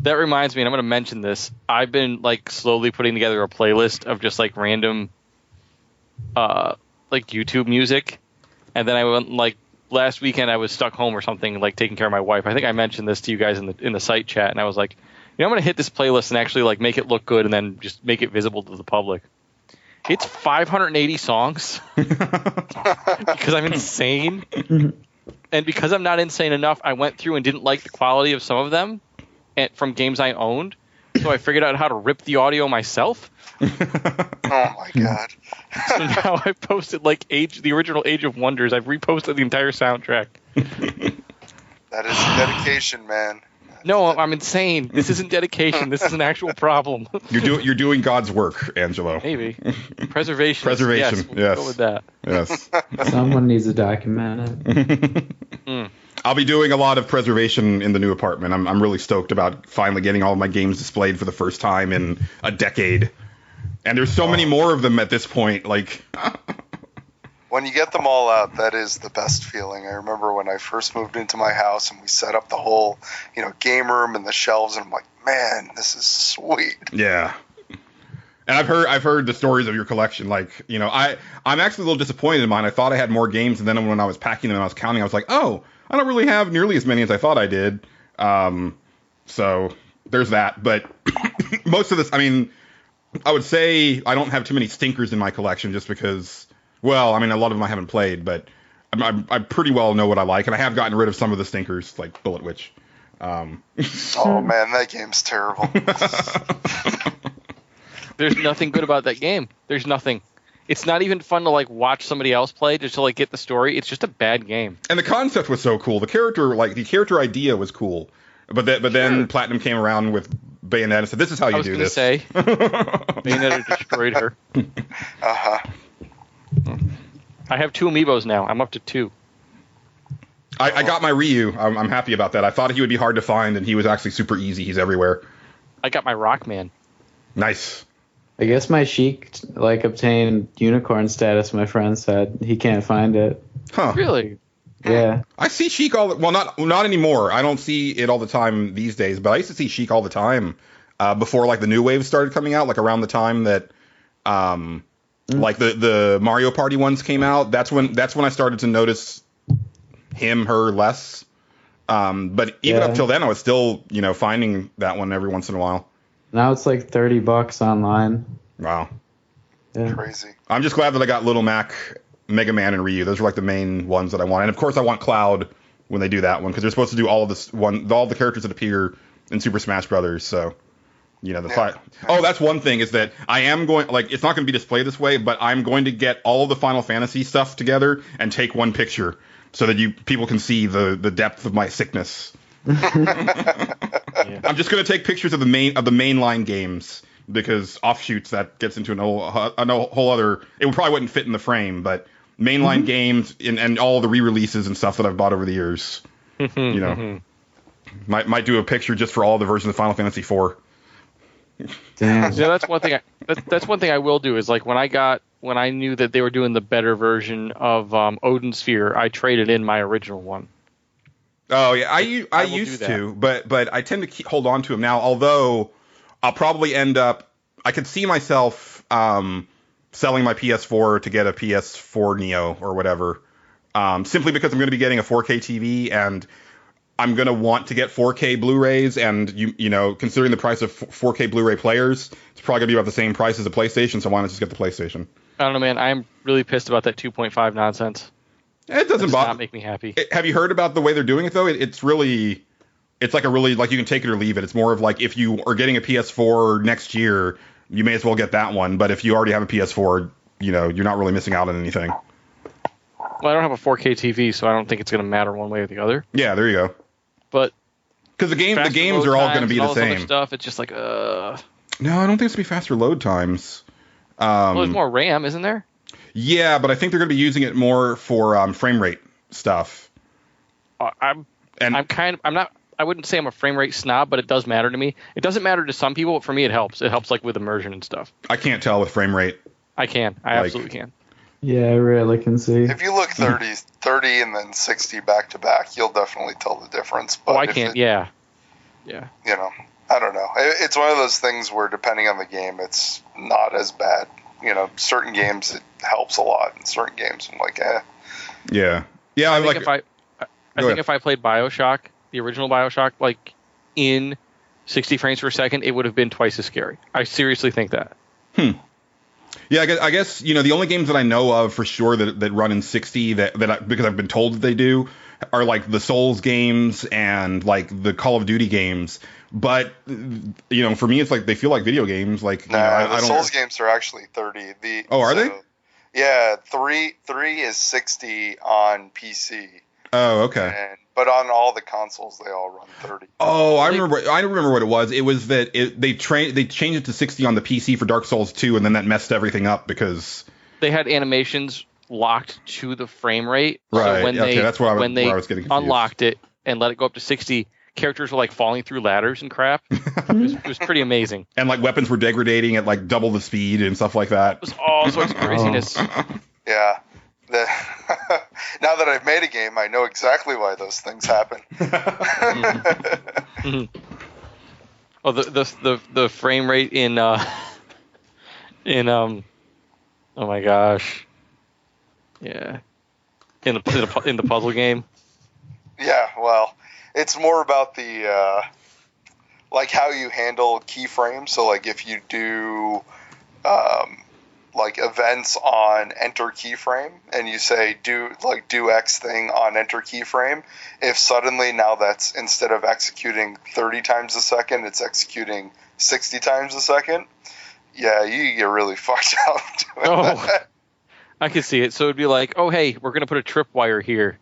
That reminds me, and I'm going to mention this. I've been like slowly putting together a playlist of just like random, like YouTube music, and then I went like last weekend I was stuck home or something, like taking care of my wife. I think I mentioned this to you guys in the site chat, and I was like, you know, I'm going to hit this playlist and actually like make it look good, and then just make it visible to the public. It's 580 songs because I'm insane. And because I'm not insane enough, I went through and didn't like the quality of some of them from games I owned. So I figured out how to rip the audio myself. Oh my god. So now I've posted like the original Age of Wonders. I've reposted the entire soundtrack. That is dedication, man. No, I'm insane. This isn't dedication. This is an actual problem. You're doing God's work, Angelo. Maybe. Preservation. Preservation. Yes. We'll go with that. Yes. Someone needs to document it. I'll be doing a lot of preservation in the new apartment. I'm really stoked about finally getting all of my games displayed for the first time in a decade. And there's so many more of them at this point. Like, when you get them all out, that is the best feeling. I remember when I first moved into my house and we set up the whole, game room and the shelves, and I'm like, man, this is sweet. Yeah. And I've heard the stories of your collection. Like, I'm actually a little disappointed in mine. I thought I had more games, and then when I was packing them and I was counting, I was like, oh, I don't really have nearly as many as I thought I did. So there's that. But most of this, I would say I don't have too many stinkers in my collection just because, well, a lot of them I haven't played, but I pretty well know what I like, and I have gotten rid of some of the stinkers, like Bullet Witch. Oh man, that game's terrible. There's nothing good about that game. There's nothing. It's not even fun to watch somebody else play just to get the story. It's just a bad game. And the concept was so cool. The character idea was cool. But then Platinum came around with Bayonetta and said, "This is how you do this." I was going to say, Bayonetta destroyed her. Uh-huh. I have 2 amiibos now. I'm up to 2. I got my Ryu. I'm happy about that. I thought he would be hard to find, and he was actually super easy. He's everywhere. I got my Rockman. Nice. I guess my Sheik obtained unicorn status. My friend said he can't find it. Huh. Really? Yeah. I see Sheik not anymore. I don't see it all the time these days, but I used to see Sheik all the time before like the new waves started coming out, like around the time that like the Mario Party ones came out. That's when I started to notice her less. But even up till then, I was still, finding that one every once in a while. Now it's like $30 online. Wow. Yeah. Crazy. I'm just glad that I got Little Mac, Mega Man, and Ryu. Those are like the main ones that I want. And of course, I want Cloud when they do that one, because they're supposed to do all the characters that appear in Super Smash Brothers. So, Oh, that's one thing, is that I am going, like, it's not going to be displayed this way, but I'm going to get all of the Final Fantasy stuff together and take one picture so that people can see the depth of my sickness. I'm just going to take pictures of the mainline games, because offshoots, that gets into a whole other. It probably wouldn't fit in the frame, but mainline games and all the re-releases and stuff that I've bought over the years, might do a picture just for all the versions of Final Fantasy IV. Damn. Yeah, that's one thing. That's one thing I will do is, like, when I knew that they were doing the better version of Odin Sphere, I traded in my original one. Oh yeah, I used to, but I tend to hold on to them now. Although I'll probably end up, I could see myself selling my PS4 to get a PS4 Neo or whatever, simply because I'm going to be getting a 4K TV, and I'm going to want to get 4K Blu-rays, and considering the price of 4K Blu-ray players, it's probably going to be about the same price as a PlayStation. So why not just get the PlayStation? I don't know, man. I'm really pissed about that 2.5 nonsense. It does not make me happy. Have you heard about the way they're doing it, though? It's like a really, like, you can take it or leave it. It's more of like, if you are getting a PS4 next year, you may as well get that one. But if you already have a PS4, you're not really missing out on anything. Well, I don't have a 4K TV, so I don't think it's going to matter one way or the other. Yeah, there you go. But because the games are all going to be the same. Other stuff, it's just like, No, I don't think it's going to be faster load times. Well, there's more RAM, isn't there? Yeah, but I think they're going to be using it more for frame rate stuff. I wouldn't say I'm a frame rate snob, but it does matter to me. It doesn't matter to some people, but for me it helps. It helps, like, with immersion and stuff. I can't tell with frame rate. I absolutely can. Yeah, I really can see. If you look 30 and then 60 back to back, you'll definitely tell the difference. But I can't. Yeah. I don't know. It's one of those things where, depending on the game, it's not as bad. Certain games it helps a lot, and certain games I'm like, eh. Yeah. I think if I played BioShock, the original BioShock, like, in 60 frames per second, it would have been twice as scary. I seriously think that. Yeah, I guess the only games that I know of for sure that run in 60 because I've been told that they do are like the Souls games and like the Call of Duty games. But for me, it's like they feel like video games. Like, the Souls games are actually 30. Are they? Yeah, 3 is 60 on PC. Oh, okay. But on all the consoles, they all run 30. Oh, I remember what it was. It was that they changed it to 60 on the PC for Dark Souls 2, and then that messed everything up because they had animations locked to the frame rate. Right. So when that's where they I was getting confused. Unlocked it and let it go up to 60, characters were like falling through ladders and crap. It was pretty amazing. And like weapons were degrading at like double the speed and stuff like that. It was all sorts of craziness. Yeah. Now that I've made a game, I know exactly why those things happen. Oh, the frame rate in oh my gosh, yeah, in the puzzle game. Yeah, well, it's more about the like how you handle keyframes. So like if you do like events on enter keyframe and you say do X thing on enter keyframe, if suddenly now that's instead of executing 30 times a second, it's executing 60 times a second, yeah, you get really fucked up doing that. I can see it. So it'd be like, oh hey, we're gonna put a tripwire here,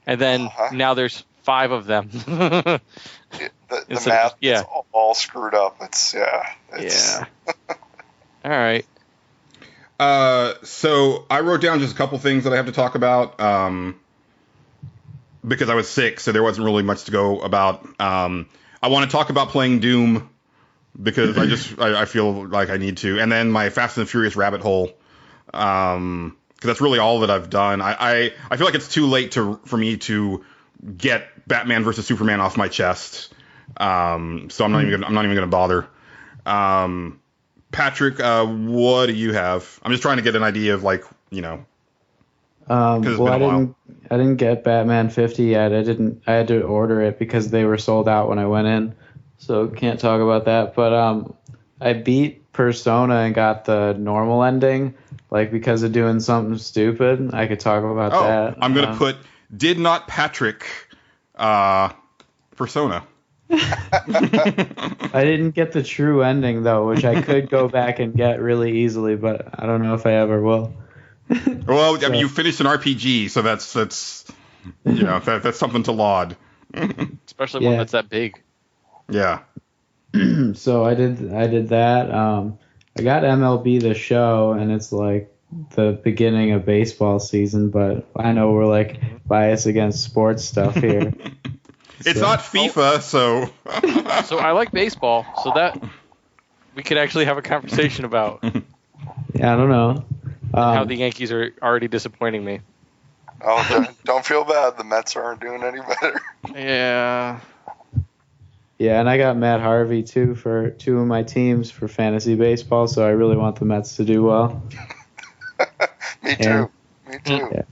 and then now there's 5 of them. The math is all screwed up. It's all right. So I wrote down just a couple things that I have to talk about. because I was sick, so there wasn't really much to go about. I want to talk about playing Doom because I feel like I need to, and then my Fast and Furious rabbit hole, because that's really all that I've done. I feel like it's too late for me to get Batman versus Superman off my chest, so I'm not even gonna bother. Patrick, what do you have? I'm just trying to get an idea of like, you know. Well, I didn't get Batman 50 yet. I had to order it because they were sold out when I went in. So can't talk about that. But I beat Persona and got the normal ending, like because of doing something stupid. I could talk about that. I'm gonna put did not Patrick Persona. I didn't get the true ending though, which I could go back and get really easily, but I don't know if I ever will. Well, I mean, you finished an RPG, so that's you know, that's something to laud. Especially one that's that big. Yeah. So I did that. I got MLB The Show, and it's like the beginning of baseball season, but I know we're like biased against sports stuff here. It's not FIFA, so. So I like baseball, so that we could actually have a conversation about. Yeah, I don't know. How the Yankees are already disappointing me. Oh, don't feel bad. The Mets aren't doing any better. Yeah. Yeah, and I got Matt Harvey too for 2 of my teams for fantasy baseball, so I really want the Mets to do well. Me too. Me too. Yeah.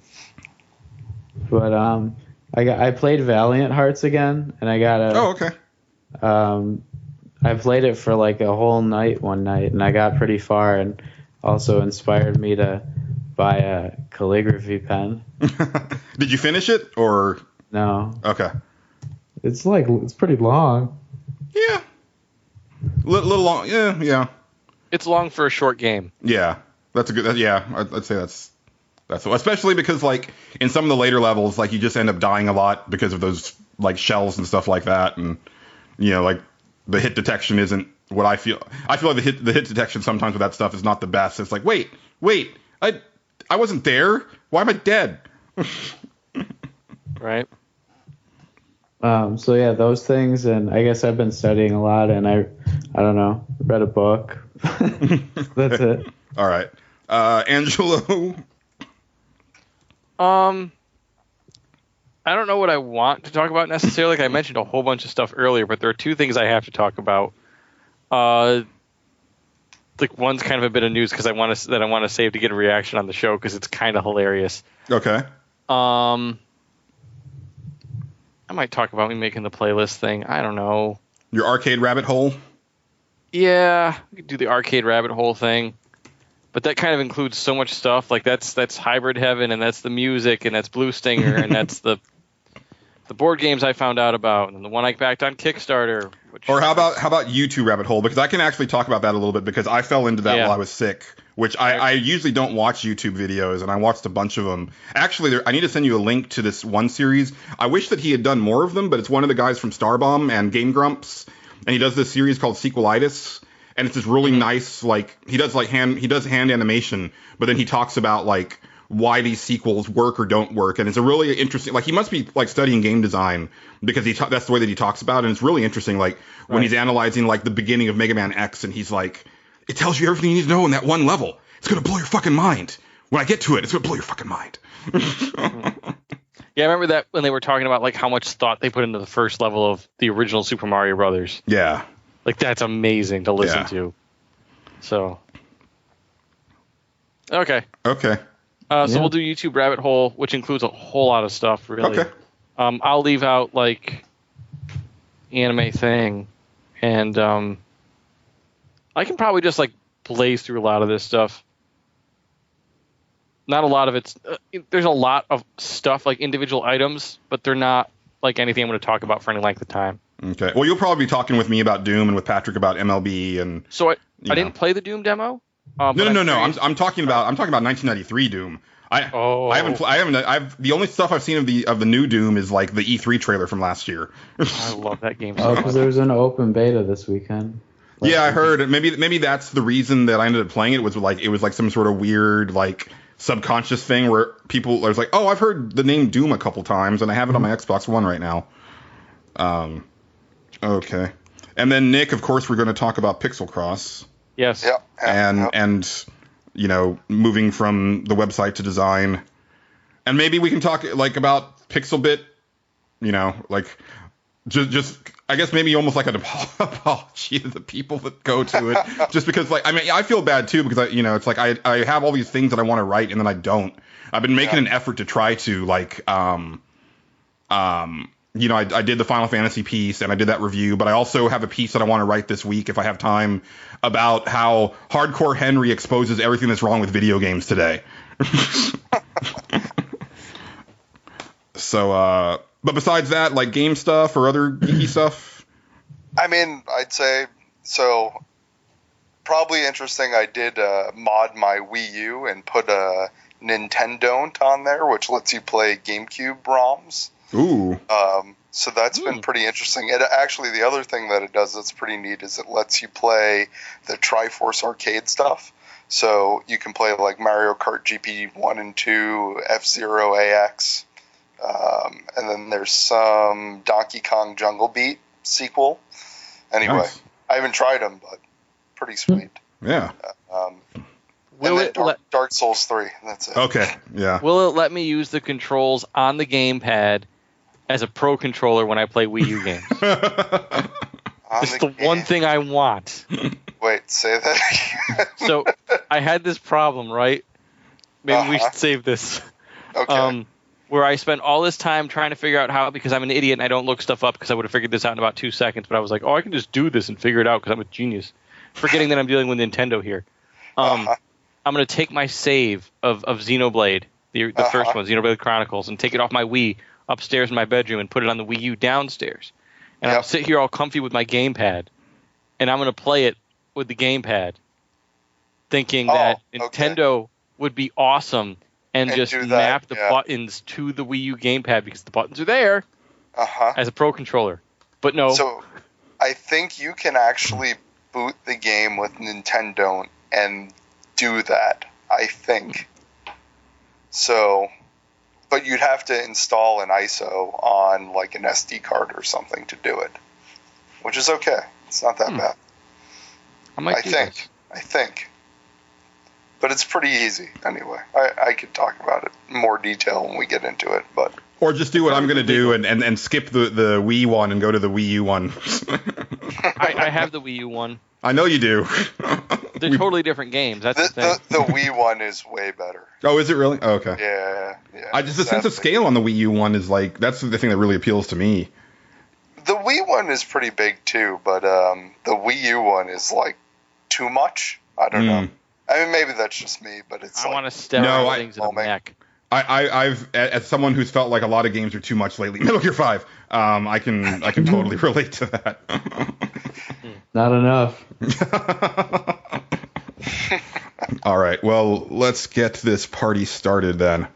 But I played Valiant Hearts again, and I got a. Oh, okay. I played it for like a whole night one night, and I got pretty far, and also inspired me to buy a calligraphy pen. Did you finish it or no? Okay. It's pretty long. Yeah. Little long. Yeah. It's long for a short game. Yeah. That's a good. Yeah, I'd say that's especially because like in some of the later levels, like you just end up dying a lot because of those like shells and stuff like that, and you know, like the hit detection isn't what I feel. I feel like the hit detection sometimes with that stuff is not the best. It's like wait, I wasn't there. Why am I dead? Right. So yeah, those things, and I guess I've been studying a lot, and I don't know, read a book. That's it. All right, Angelo. I don't know what I want to talk about necessarily. Like I mentioned a whole bunch of stuff earlier, but there are 2 things I have to talk about. Like one's kind of a bit of news because I want to save to get a reaction on the show because it's kind of hilarious. Okay. I might talk about me making the playlist thing. I don't know. Your arcade rabbit hole? Yeah, we could do the arcade rabbit hole thing. But that kind of includes so much stuff. Like that's Hybrid Heaven, and that's the music, and that's Blue Stinger, and that's the board games I found out about, and the one I backed on Kickstarter. Or how about YouTube rabbit hole? Because I can actually talk about that a little bit because I fell into that while I was sick. Which I usually don't watch YouTube videos, and I watched a bunch of them. Actually, I need to send you a link to this one series. I wish that he had done more of them, but it's one of the guys from Starbomb and Game Grumps, and he does this series called Sequelitis, and it's this really nice, like he does hand animation, but then he talks about like why these sequels work or don't work, and it's a really interesting. Like he must be like studying game design because that's the way that he talks about it, and it's really interesting. Like when he's analyzing like the beginning of Mega Man X, and he's like. It tells you everything you need to know in that one level. It's going to blow your fucking mind. When I get to it, it's going to blow your fucking mind. Yeah, I remember that when they were talking about like how much thought they put into the first level of the original Super Mario Brothers. Yeah. Like that's amazing to listen to. So. Okay. So we'll do YouTube Rabbit Hole, which includes a whole lot of stuff, really. Okay. I'll leave out like anime thing and I can probably just like blaze through a lot of this stuff. Not a lot of it's there's a lot of stuff like individual items, but they're not like anything I'm going to talk about for any length of time. Okay. Well, you'll probably be talking with me about Doom and with Patrick about MLB and. So I didn't play the Doom demo. No. I'm talking about 1993 Doom. I haven't. The only stuff I've seen of the new Doom is like the E3 trailer from last year. I love that game so much. Because there was an open beta this weekend. Yeah, I heard. Maybe that's the reason that I ended up playing it was like some sort of weird like subconscious thing where people are like, oh, I've heard the name Doom a couple times, and I have it on my Xbox One right now. Okay. And then Nick, of course, we're going to talk about Pixel Cross. Yes. Yep. And you know, moving from the website to design. And maybe we can talk like about PixlBit, you know, like just I guess maybe almost like an apology to the people that go to it, just because like I mean I feel bad too because it's like I have all these things that I want to write and then I don't. I've been making an effort to try to like I did the Final Fantasy piece and I did that review, but I also have a piece that I want to write this week if I have time about how Hardcore Henry exposes everything that's wrong with video games today. So, but besides that, like game stuff or other geeky stuff? I mean, I'd say, so probably interesting, I did mod my Wii U and put a Nintendo on there, which lets you play GameCube ROMs. Ooh. So that's been pretty interesting. It actually, the other thing that it does that's pretty neat is it lets you play the Triforce Arcade stuff. So you can play like Mario Kart GP 1 and 2, F-Zero AX, and then there's some Donkey Kong Jungle Beat sequel. Anyway, nice. I haven't tried them, but pretty sweet. Yeah. Will and then Dark Souls 3, that's it. Okay, yeah. Will it let me use the controls on the gamepad as a pro controller when I play Wii U games? It's the one thing I want. Wait, say that again. So I had this problem, right? Maybe we should save this. Okay. Where I spent all this time trying to figure out how, because I'm an idiot and I don't look stuff up because I would have figured this out in about 2 seconds, but I was like, oh, I can just do this and figure it out because I'm a genius. Forgetting that I'm dealing with Nintendo here. I'm going to take my save of Xenoblade, the first one, Xenoblade Chronicles, and take it off my Wii upstairs in my bedroom and put it on the Wii U downstairs. And I'll sit here all comfy with my gamepad, and I'm going to play it with the gamepad, thinking that Nintendo would be awesome and just map the buttons to the Wii U gamepad because the buttons are there as a pro controller. But no. So I think you can actually boot the game with Nintendo and do that, I think. So, but you'd have to install an ISO on like an SD card or something to do it, which is okay. It's not that bad. I think. But it's pretty easy anyway. I could talk about it in more detail when we get into it, but or just do what I'm going to do and skip the Wii one and go to the Wii U one. I have the Wii U one. I know you do. They're totally different games. That's the thing. The Wii one is way better. Oh, is it really? Oh, okay. Yeah. The sense of scale on the Wii U one is like, that's the thing that really appeals to me. The Wii one is pretty big too, but the Wii U one is like too much. I don't know. I mean, maybe that's just me, but it's I like, want to stare things in the neck. I've as someone who's felt like a lot of games are too much lately, Metal Gear 5, I can totally relate to that. Not enough. All right, well, let's get this party started then.